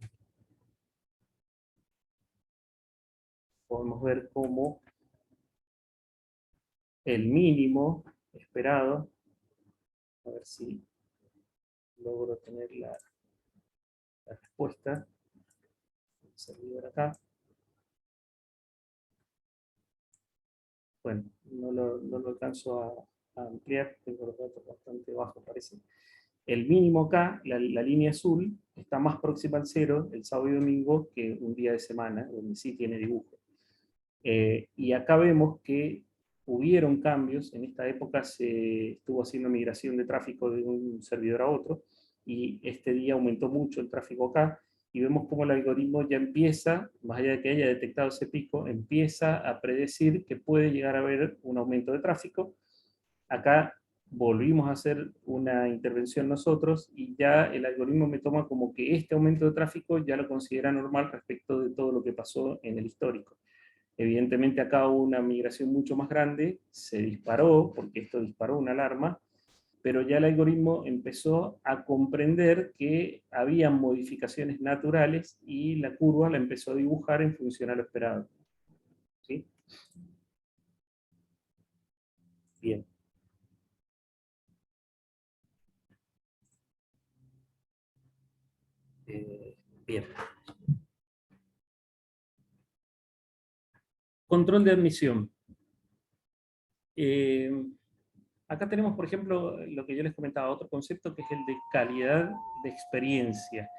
cómo el mínimo esperado, a ver si logro tener la respuesta del servidor acá. Bueno, no lo alcanzo a ampliar, tengo los datos bastante bajos, parece. El mínimo acá, la línea azul, está más próxima al cero el sábado y domingo que un día de semana, donde sí tiene dibujo. Y acá vemos que hubieron cambios, en esta época se estuvo haciendo migración de tráfico de un servidor a otro, y este día aumentó mucho el tráfico acá, y vemos cómo el algoritmo ya empieza, más allá de que haya detectado ese pico, empieza a predecir que puede llegar a haber un aumento de tráfico. Acá volvimos a hacer una intervención nosotros, y ya el algoritmo me toma como que este aumento de tráfico ya lo considera normal respecto de todo lo que pasó en el histórico. Evidentemente acá hubo una migración mucho más grande, se disparó, porque esto disparó una alarma, pero ya el algoritmo empezó a comprender que había modificaciones naturales y la curva la empezó a dibujar en función a lo esperado. ¿Sí? Bien. Bien. Control de admisión. Eh, Acá tenemos, por ejemplo, lo que yo les comentaba, otro concepto que es el de calidad de experiencia,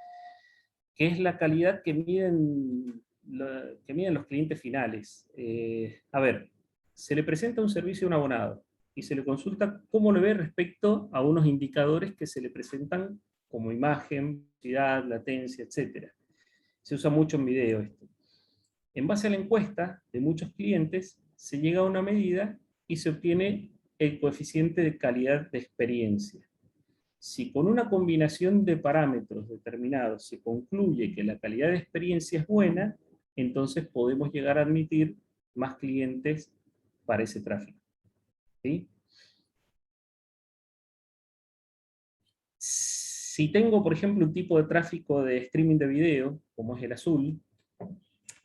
que es la calidad que miden los clientes finales. A ver, se le presenta un servicio a un abonado y se le consulta cómo lo ve respecto a unos indicadores que se le presentan como imagen, velocidad, latencia, etc. Se usa mucho en video esto. En base a la encuesta de muchos clientes, se llega a una medida y se obtiene el coeficiente de calidad de experiencia. Si con una combinación de parámetros determinados se concluye que la calidad de experiencia es buena, entonces podemos llegar a admitir más clientes para ese tráfico. ¿Sí? Si tengo, por ejemplo, un tipo de tráfico de streaming de video, como es el azul,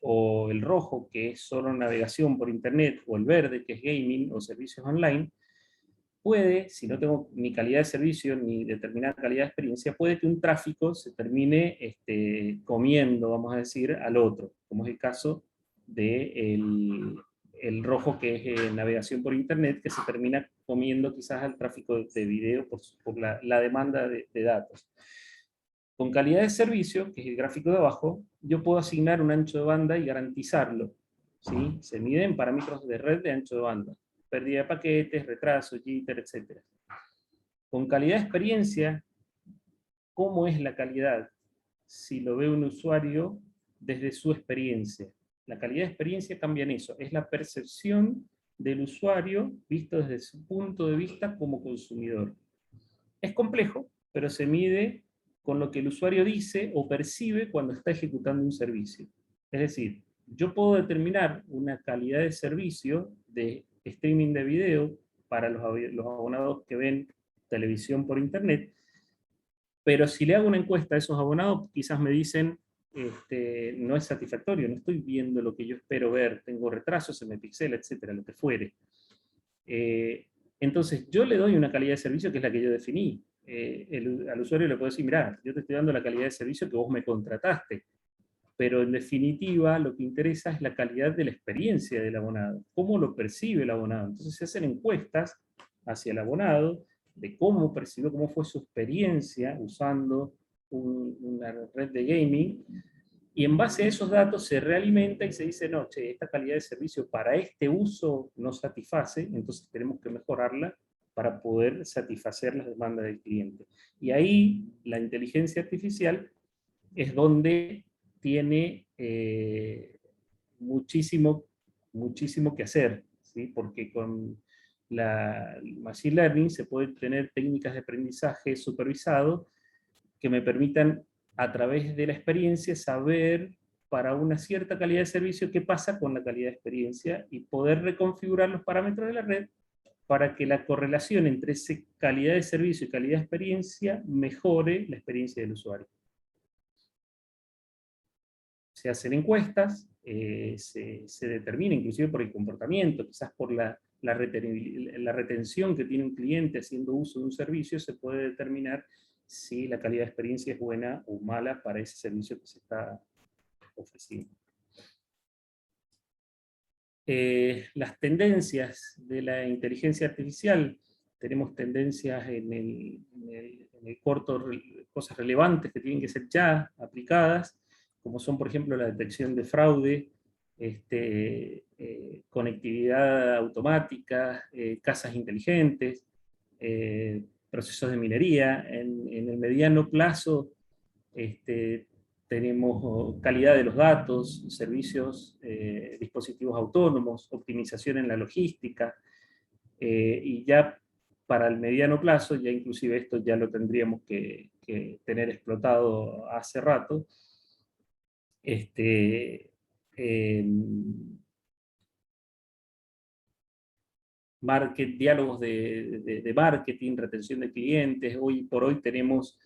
o el rojo, que es solo navegación por internet, o el verde, que es gaming o servicios online, puede, si no tengo ni calidad de servicio ni determinada calidad de experiencia, puede que un tráfico se termine comiendo, vamos a decir, al otro, como es el caso del el rojo, que es navegación por internet, que se termina comiendo quizás al tráfico de video por la demanda de datos. Con calidad de servicio, que es el gráfico de abajo, yo puedo asignar un ancho de banda y garantizarlo. ¿Sí? Se miden parámetros de red de ancho de banda. Pérdida de paquetes, retraso, jitter, etc. Con calidad de experiencia, ¿cómo es la calidad? Si lo ve un usuario desde su experiencia. La calidad de experiencia cambia en eso. Es la percepción del usuario visto desde su punto de vista como consumidor. Es complejo, pero se mide con lo que el usuario dice o percibe cuando está ejecutando un servicio. Es decir, yo puedo determinar una calidad de servicio de streaming de video para los abonados que ven televisión por internet, pero si le hago una encuesta a esos abonados, quizás me dicen, no es satisfactorio, no estoy viendo lo que yo espero ver, tengo retrasos, se me pixela, etcétera, lo que fuere. Entonces, yo le doy una calidad de servicio que es la que yo definí. Al usuario le puedo decir, mirá, yo te estoy dando la calidad de servicio que vos me contrataste, pero en definitiva lo que interesa es la calidad de la experiencia del abonado, cómo lo percibe el abonado. Entonces se hacen encuestas hacia el abonado de cómo percibió, cómo fue su experiencia usando una red de gaming, y en base a esos datos se realimenta y se dice, no, che, esta calidad de servicio para este uso no satisface, entonces tenemos que mejorarla para poder satisfacer las demandas del cliente. Y ahí la inteligencia artificial es donde tiene muchísimo, muchísimo que hacer, ¿sí? Porque con el Machine Learning se pueden tener técnicas de aprendizaje supervisado que me permitan, a través de la experiencia, saber para una cierta calidad de servicio qué pasa con la calidad de experiencia y poder reconfigurar los parámetros de la red para que la correlación entre esa calidad de servicio y calidad de experiencia mejore la experiencia del usuario. Se hacen encuestas, se determina inclusive por el comportamiento, quizás por la retención que tiene un cliente haciendo uso de un servicio, se puede determinar si la calidad de experiencia es buena o mala para ese servicio que se está ofreciendo. Las tendencias de la inteligencia artificial, tenemos tendencias en el corto, cosas relevantes que tienen que ser ya aplicadas, como son, por ejemplo, la detección de fraude, conectividad automática, casas inteligentes, procesos de minería. En el mediano plazo, tenemos calidad de los datos, servicios, dispositivos autónomos, optimización en la logística, y ya para el mediano plazo, ya inclusive esto ya lo tendríamos que tener explotado hace rato, eh, diálogos de marketing, retención de clientes. Hoy por hoy tenemos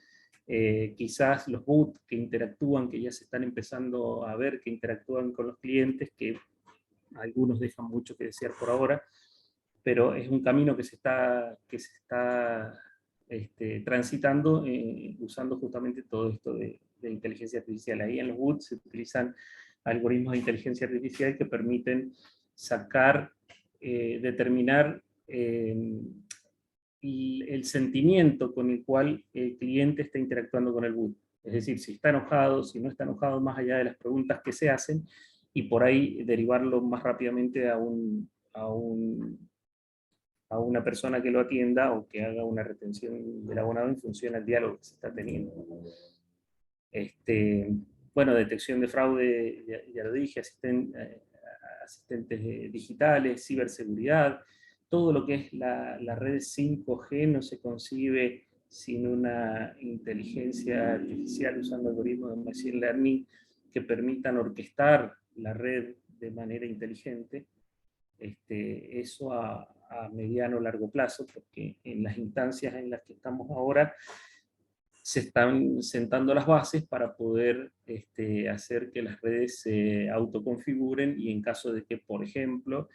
quizás los bots que interactúan, que ya se están empezando a ver que interactúan con los clientes, que algunos dejan mucho que desear por ahora, pero es un camino que se está transitando usando justamente todo esto de inteligencia artificial. Ahí en los bots se utilizan algoritmos de inteligencia artificial que permiten sacar, determinar el sentimiento con el cual el cliente está interactuando con el bot. Es decir, si está enojado, si no está enojado, más allá de las preguntas que se hacen, y por ahí derivarlo más rápidamente a una persona que lo atienda o que haga una retención del abonado en función al diálogo que se está teniendo. Bueno, detección de fraude, ya lo dije, asistentes digitales, ciberseguridad, todo lo que es la red 5G no se concibe sin una inteligencia artificial usando algoritmos de machine learning que permitan orquestar la red de manera inteligente. Eso a mediano o largo plazo, porque en las instancias en las que estamos ahora se están sentando las bases para poder hacer que las redes se autoconfiguren, y en caso de que, por ejemplo,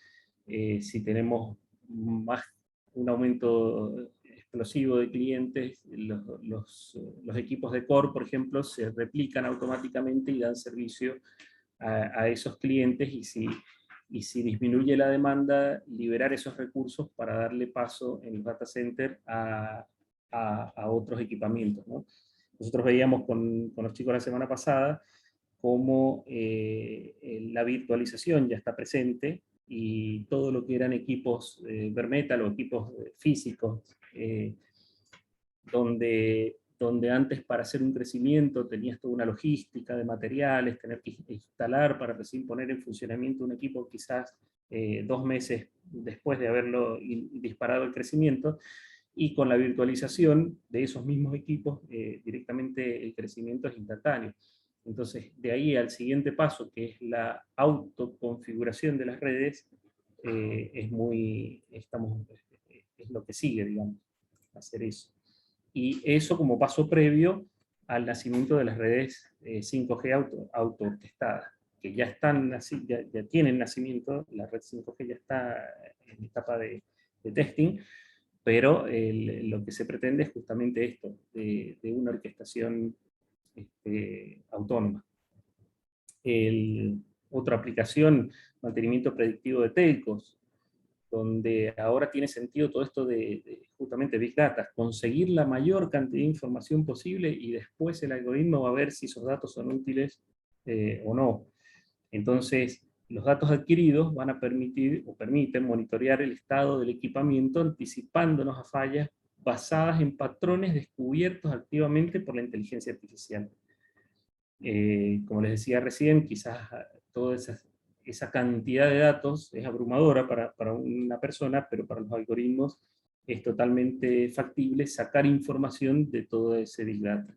si tenemos un aumento explosivo de clientes, los equipos de core, por ejemplo, se replican automáticamente y dan servicio a esos clientes, y si disminuye la demanda, liberar esos recursos para darle paso en el data center a otros equipamientos, ¿no? Nosotros veíamos con los chicos la semana pasada cómo la virtualización ya está presente, y todo lo que eran equipos bare metal o equipos físicos, donde antes para hacer un crecimiento tenías toda una logística de materiales, tener que instalar para recién poner en funcionamiento un equipo quizás 2 meses después de haberlo disparado el crecimiento, y con la virtualización de esos mismos equipos directamente el crecimiento es instantáneo. Entonces, de ahí al siguiente paso, que es la autoconfiguración de las redes, es lo que sigue, digamos, hacer eso. Y eso como paso previo al nacimiento de las redes 5G auto-orquestadas, que ya ya tienen nacimiento. La red 5G ya está en etapa de testing, pero lo que se pretende es justamente esto, de una orquestación autónoma. Otra aplicación, mantenimiento predictivo de telcos, donde ahora tiene sentido todo esto de justamente Big Data, conseguir la mayor cantidad de información posible, y después el algoritmo va a ver si esos datos son útiles o no. Entonces, los datos adquiridos van a permitir o permiten monitorear el estado del equipamiento, anticipándonos a fallas basadas en patrones descubiertos activamente por la inteligencia artificial. Como les decía recién, quizás toda esa cantidad de datos es abrumadora para una persona, pero para los algoritmos es totalmente factible sacar información de todo ese Big Data.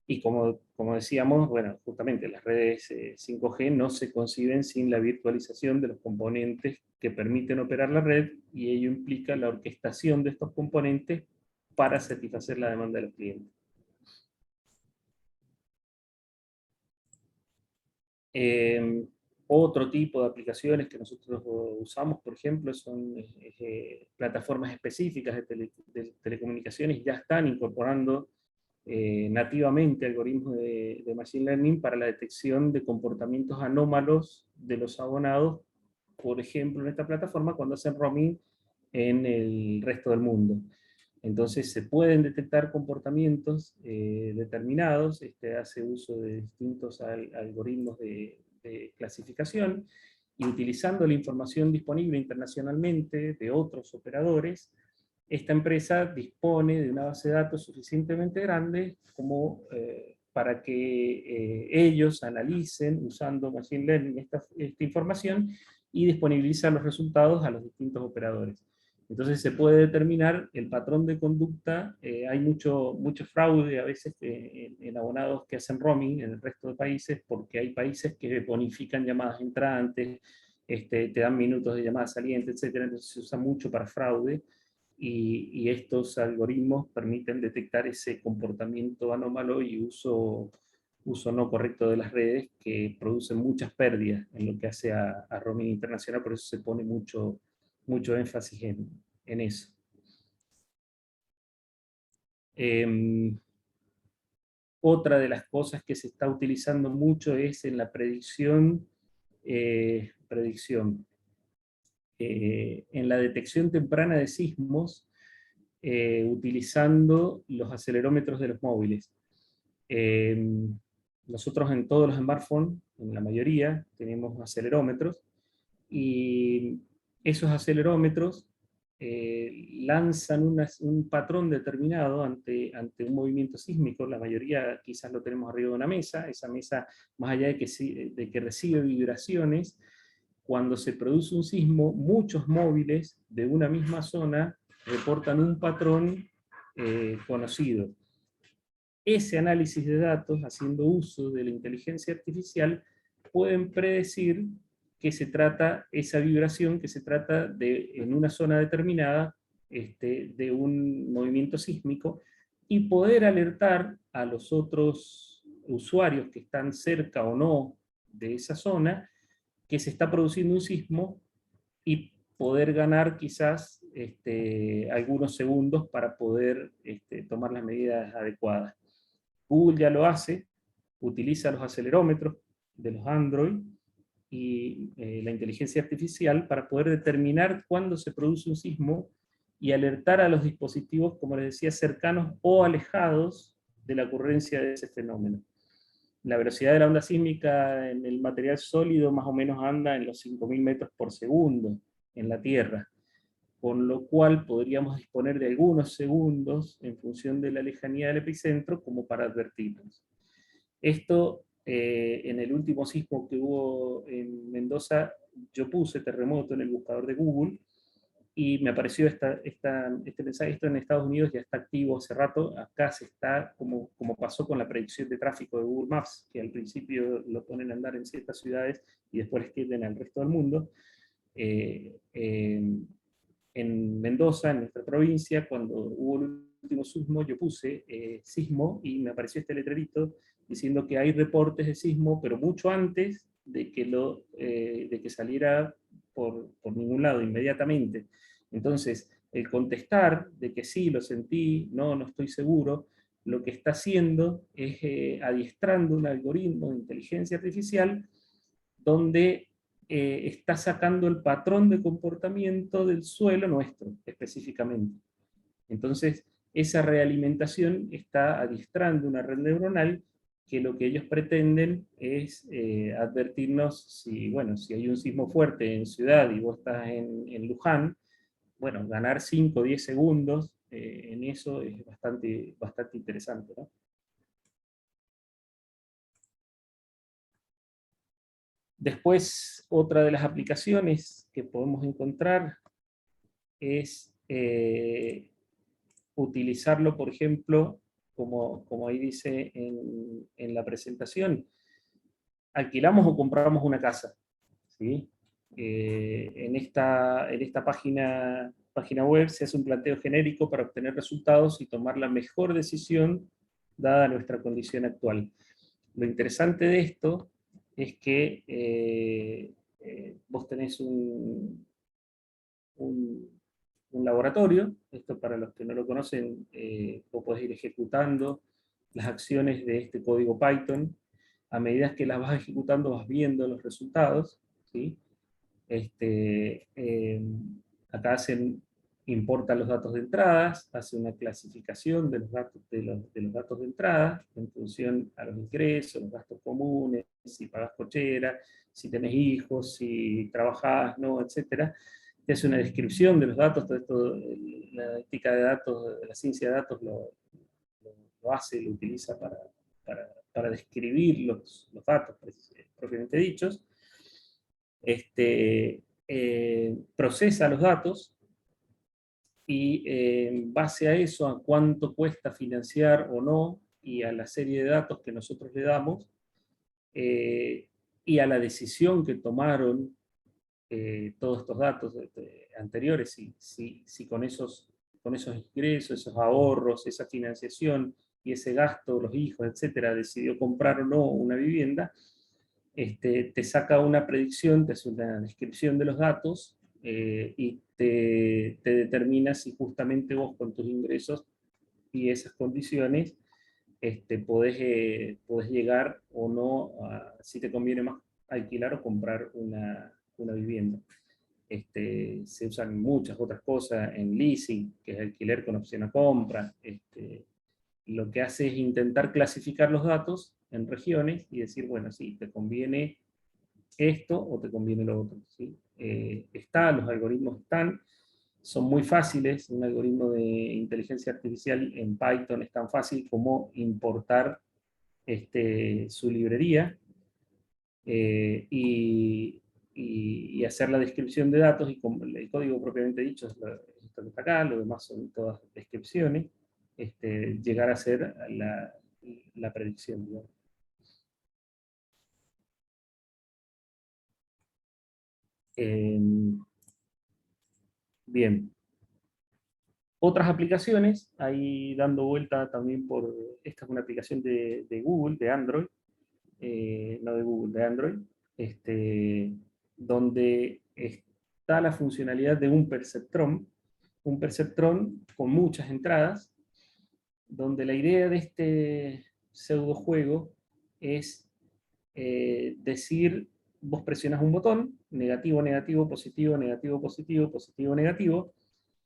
Y como decíamos, bueno, justamente las redes 5G no se conciben sin la virtualización de los componentes que permiten operar la red, y ello implica la orquestación de estos componentes para satisfacer la demanda de los clientes. Otro tipo de aplicaciones que nosotros usamos, por ejemplo, son plataformas específicas de telecomunicaciones. Ya están incorporando nativamente algoritmos de Machine Learning para la detección de comportamientos anómalos de los abonados, por ejemplo, en esta plataforma cuando hacen roaming en el resto del mundo. Entonces se pueden detectar comportamientos determinados, hace uso de distintos algoritmos de clasificación, y utilizando la información disponible internacionalmente de otros operadores, esta empresa dispone de una base de datos suficientemente grande como para que ellos analicen usando Machine Learning esta información y disponibilizar los resultados a los distintos operadores. Entonces se puede determinar el patrón de conducta. Hay mucho fraude a veces en abonados que hacen roaming en el resto de países, porque hay países que bonifican llamadas entrantes, te dan minutos de llamada saliente, etcétera. Entonces se usa mucho para fraude, y estos algoritmos permiten detectar ese comportamiento anómalo y uso no correcto de las redes, que producen muchas pérdidas en lo que hace a roaming internacional. Por eso se pone mucho énfasis en eso. Otra de las cosas que se está utilizando mucho es en la predicción, en la detección temprana de sismos, utilizando los acelerómetros de los móviles. Nosotros en todos los smartphones, en la mayoría, tenemos acelerómetros, y esos acelerómetros lanzan un patrón determinado ante un movimiento sísmico. La mayoría quizás lo tenemos arriba de una mesa. Esa mesa, más allá de que recibe vibraciones, cuando se produce un sismo, muchos móviles de una misma zona reportan un patrón conocido. Ese análisis de datos, haciendo uso de la inteligencia artificial, pueden predecir que se trata, esa vibración, que se trata de, en una zona determinada, de un movimiento sísmico, y poder alertar a los otros usuarios que están cerca o no de esa zona que se está produciendo un sismo, y poder ganar quizás algunos segundos para poder tomar las medidas adecuadas. Google ya lo hace, utiliza los acelerómetros de los Android y la inteligencia artificial para poder determinar cuándo se produce un sismo y alertar a los dispositivos, como les decía, cercanos o alejados de la ocurrencia de ese fenómeno. La velocidad de la onda sísmica en el material sólido más o menos anda en los 5.000 metros por segundo en la Tierra, con lo cual podríamos disponer de algunos segundos en función de la lejanía del epicentro como para advertirnos. Esto, en el último sismo que hubo en Mendoza, yo puse terremoto en el buscador de Google, y me apareció este mensaje. Esto en Estados Unidos ya está activo hace rato. Acá se está, como pasó con la predicción de tráfico de Google Maps, que al principio lo ponen a andar en ciertas ciudades y después les extienden al resto del mundo. En Mendoza, en nuestra provincia, cuando hubo el último sismo, yo puse sismo, y me apareció este letrerito diciendo que hay reportes de sismo, pero mucho antes de que saliera por ningún lado, inmediatamente. Entonces, el contestar de que sí, lo sentí, no estoy seguro, lo que está haciendo es adiestrando un algoritmo de inteligencia artificial donde está sacando el patrón de comportamiento del suelo nuestro, específicamente. Entonces, esa realimentación está adiestrando una red neuronal que lo que ellos pretenden es advertirnos si hay un sismo fuerte en ciudad y vos estás en Luján. Bueno, ganar 5 o 10 segundos en eso es bastante interesante, ¿no? Después, otra de las aplicaciones que podemos encontrar es utilizarlo, por ejemplo, como ahí dice en la presentación, alquilamos o compramos una casa, ¿sí? En esta página web se hace un planteo genérico para obtener resultados y tomar la mejor decisión dada nuestra condición actual. Lo interesante de esto es que vos tenés un laboratorio. Esto, para los que no lo conocen, vos podés ir ejecutando las acciones de este código Python. A medida que las vas ejecutando, vas viendo los resultados, ¿sí? Acá importa los datos de entradas, hace una clasificación de los datos de entrada en función a los ingresos, los gastos comunes, si pagas cochera, si tenés hijos, si trabajás, no, etc. Te hace una descripción de los datos. Todo esto, la ética de datos, la ciencia de datos lo hace, lo utiliza para describir los datos propiamente dichos. Procesa los datos, y en base a eso, a cuánto cuesta financiar o no, y a la serie de datos que nosotros le damos, y a la decisión que tomaron todos estos datos anteriores, si con esos ingresos, esos ahorros, esa financiación y ese gasto, los hijos, etcétera, decidió comprar o no una vivienda, te saca una predicción, te hace una descripción de los datos, y te determina si justamente vos con tus ingresos y esas condiciones podés llegar o no, si te conviene más alquilar o comprar una vivienda. Se usan muchas otras cosas en leasing, que es alquiler con opción a compra. Lo que hace es intentar clasificar los datos en regiones y decir, bueno, sí, te conviene esto o te conviene lo otro, ¿sí? Los algoritmos están, son muy fáciles. Un algoritmo de inteligencia artificial en Python es tan fácil como importar su librería, y hacer la descripción de datos, y como el código propiamente dicho es esto que está acá, lo demás son todas descripciones, llegar a hacer la predicción, digamos. Bien. Otras aplicaciones, ahí dando vuelta también esta es una aplicación de Google, de Android, no de Google, de Android, donde está la funcionalidad de un perceptrón con muchas entradas, donde la idea de este pseudojuego es decir, vos presionas un botón, negativo, negativo, positivo, negativo, positivo, positivo, negativo,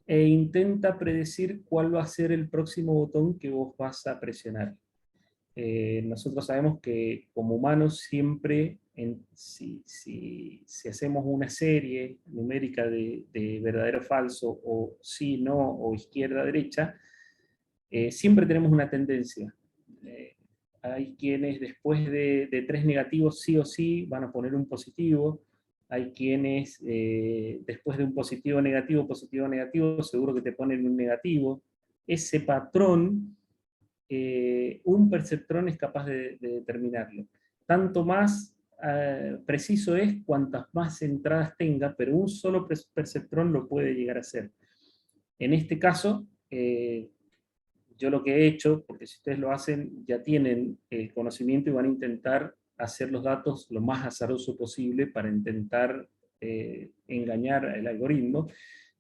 e intenta predecir cuál va a ser el próximo botón que vos vas a presionar. Nosotros sabemos que como humanos siempre, si hacemos una serie numérica de verdadero falso, o sí, no, o izquierda, derecha, siempre tenemos una tendencia. Hay quienes después de 3 negativos sí o sí van a poner un positivo. Hay quienes después de un positivo, negativo, seguro que te ponen un negativo. Ese patrón, un perceptrón es capaz de determinarlo. Tanto más preciso es cuantas más entradas tenga, pero un solo perceptrón lo puede llegar a hacer. En este caso, yo lo que he hecho, porque si ustedes lo hacen, ya tienen el conocimiento y van a intentar hacer los datos lo más azaroso posible para intentar engañar al algoritmo,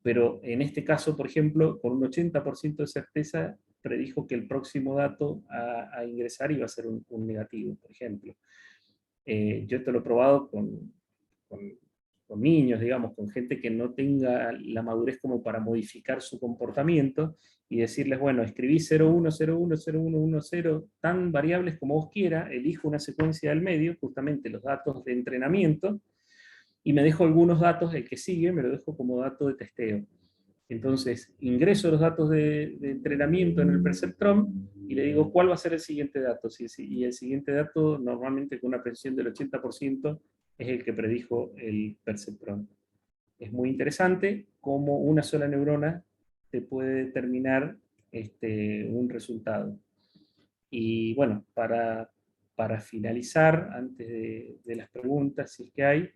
pero en este caso, por ejemplo, con un 80% de certeza, predijo que el próximo dato a ingresar iba a ser un negativo, por ejemplo. Yo esto lo he probado con, con niños, digamos, con gente que no tenga la madurez como para modificar su comportamiento, y decirles, bueno, escribí 01, 01, 01, 10, tan variables como vos quiera, elijo una secuencia del medio, justamente los datos de entrenamiento, y me dejo algunos datos, el que sigue me lo dejo como dato de testeo. Entonces, ingreso los datos de entrenamiento en el perceptrón y le digo cuál va a ser el siguiente dato. Y el siguiente dato, normalmente con una precisión del 80%, es el que predijo el perceptrón. Es muy interesante cómo una sola neurona te puede determinar un resultado. Y bueno, para finalizar, antes de las preguntas, si es que hay,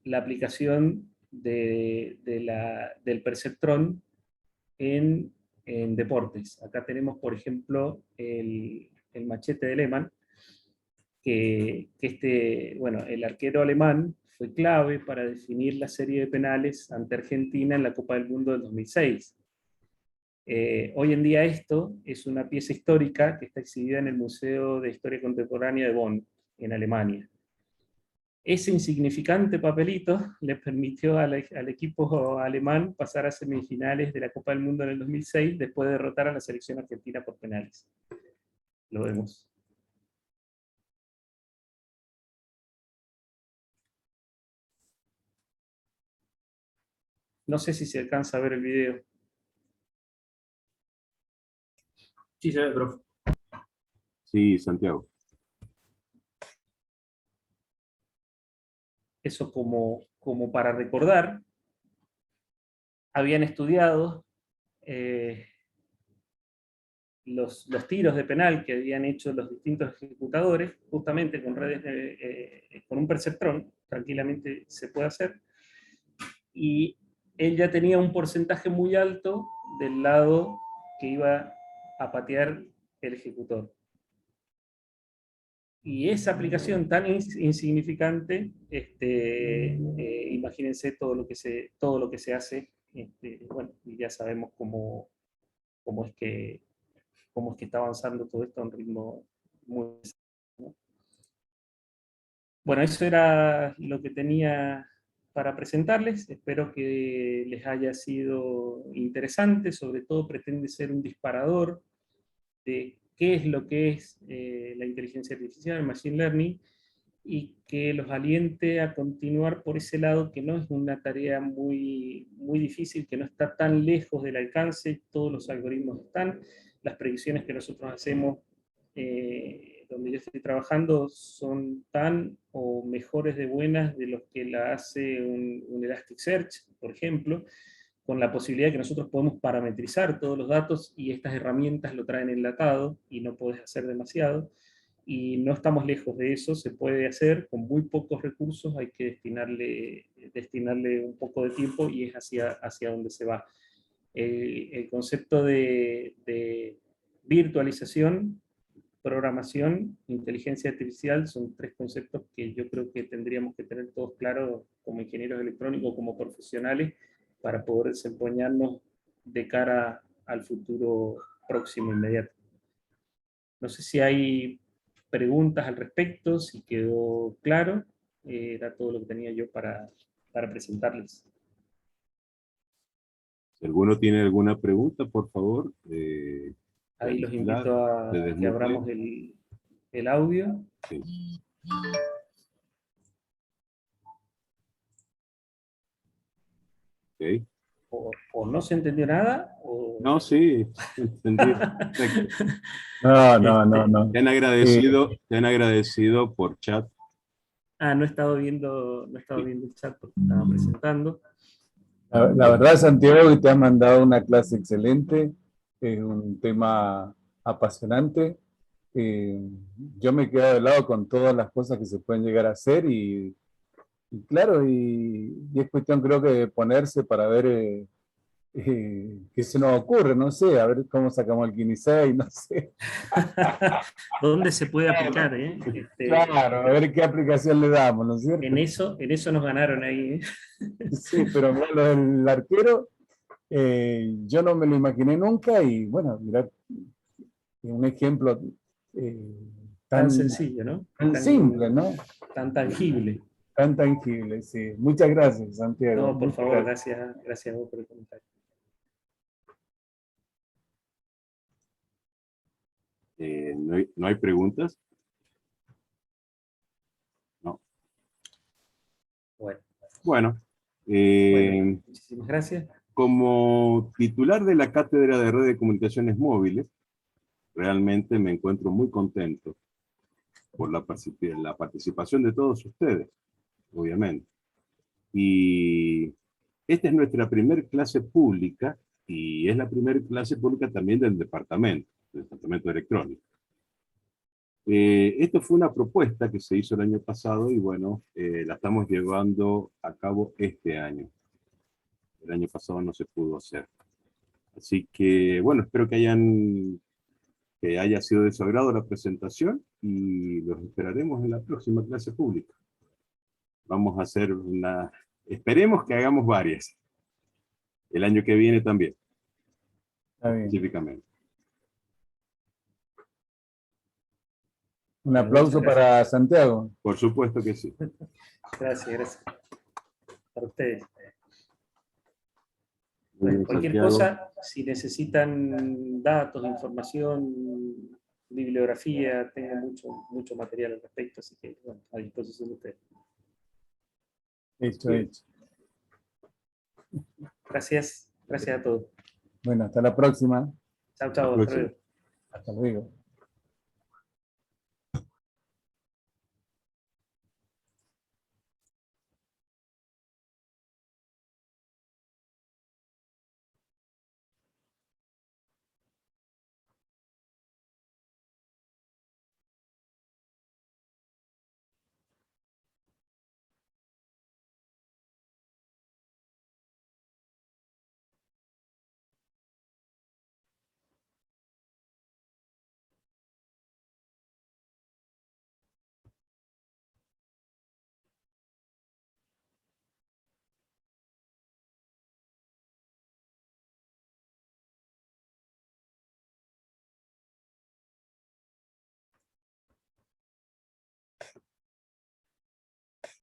la aplicación del perceptrón en deportes. Acá tenemos, por ejemplo, el machete de Lehmann, bueno, el arquero alemán fue clave para definir la serie de penales ante Argentina en la Copa del Mundo del 2006. Hoy en día esto es una pieza histórica que está exhibida en el Museo de Historia Contemporánea de Bonn, en Alemania. Ese insignificante papelito le permitió al equipo alemán pasar a semifinales de la Copa del Mundo en el 2006, después de derrotar a la selección argentina por penales. Lo vemos. No sé si se alcanza a ver el video. Sí, se ve, profe. Sí, Santiago. Eso como para recordar, habían estudiado los tiros de penal que habían hecho los distintos ejecutadores, justamente con un perceptrón, tranquilamente se puede hacer. Y él ya tenía un porcentaje muy alto del lado que iba a patear el ejecutor. Y esa aplicación tan insignificante, imagínense todo lo que se hace, bueno, y ya sabemos cómo es que está avanzando todo esto a un ritmo muy... ¿no? Bueno, eso era lo que tenía para presentarles. Espero que les haya sido interesante. Sobre todo pretende ser un disparador de qué es lo que es la inteligencia artificial, el machine learning, y que los aliente a continuar por ese lado, que no es una tarea muy, muy difícil, que no está tan lejos del alcance. Todos los algoritmos están, las predicciones que nosotros hacemos, donde yo estoy trabajando, son tan o mejores de buenas de los que la hace un Elasticsearch, por ejemplo, con la posibilidad de que nosotros podemos parametrizar todos los datos, y estas herramientas lo traen enlatado y no podés hacer demasiado. Y no estamos lejos de eso, se puede hacer con muy pocos recursos, hay que destinarle un poco de tiempo, y es hacia donde se va. El concepto de virtualización, programación, inteligencia artificial, son tres conceptos que yo creo que tendríamos que tener todos claros como ingenieros electrónicos, como profesionales, para poder desempeñarnos de cara al futuro próximo, inmediato. No sé si hay preguntas al respecto, si quedó claro. Era todo lo que tenía yo para presentarles. Si alguno tiene alguna pregunta, por favor. Ahí los invito a que abramos el audio. Sí. Okay. O no se entendió nada, o... No, sí, entendí. No. Te han agradecido por chat. no he estado viendo el chat porque estaba presentando. La verdad, Santiago, que te has mandado una clase excelente, es un tema apasionante. Yo me he quedado de lado con todas las cosas que se pueden llegar a hacer y claro, y es cuestión creo que de ponerse para ver qué se nos ocurre, no sé, a ver cómo sacamos el Kine 6, no sé. ¿Dónde se puede aplicar? Claro, a ver qué aplicación le damos, ¿no es cierto? En eso nos ganaron ahí. Sí, pero mira, lo del arquero, yo no me lo imaginé nunca y bueno, mirá, un ejemplo Tan sencillo, ¿no? tan simple, ¿no? Tan tangible. Tan tangible, sí. Muchas gracias, Santiago. No, por Muchas favor, gracias. gracias a vos por el comentario. ¿No hay preguntas? No. Bueno, muchísimas gracias. Como titular de la Cátedra de Red de Comunicaciones Móviles, realmente me encuentro muy contento por la participación de todos ustedes, obviamente. Y esta es nuestra primera clase pública, y es la primera clase pública también del departamento electrónico. Esto fue una propuesta que se hizo el año pasado y bueno, la estamos llevando a cabo este año. El año pasado no se pudo hacer. Así que bueno, espero que haya sido de su agrado la presentación y los esperaremos en la próxima clase pública. Vamos a hacer esperemos que hagamos varias. El año que viene también. Está bien. Específicamente. Un aplauso para Santiago. Por supuesto que sí. Gracias. Para ustedes. Bien, cualquier Santiago. cosa, si necesitan datos, información, bibliografía, tengo mucho material al respecto, así que bueno, a disposición de ustedes. Hecho. Gracias a todos. Bueno, hasta la próxima. Chao, hasta luego. Hasta luego.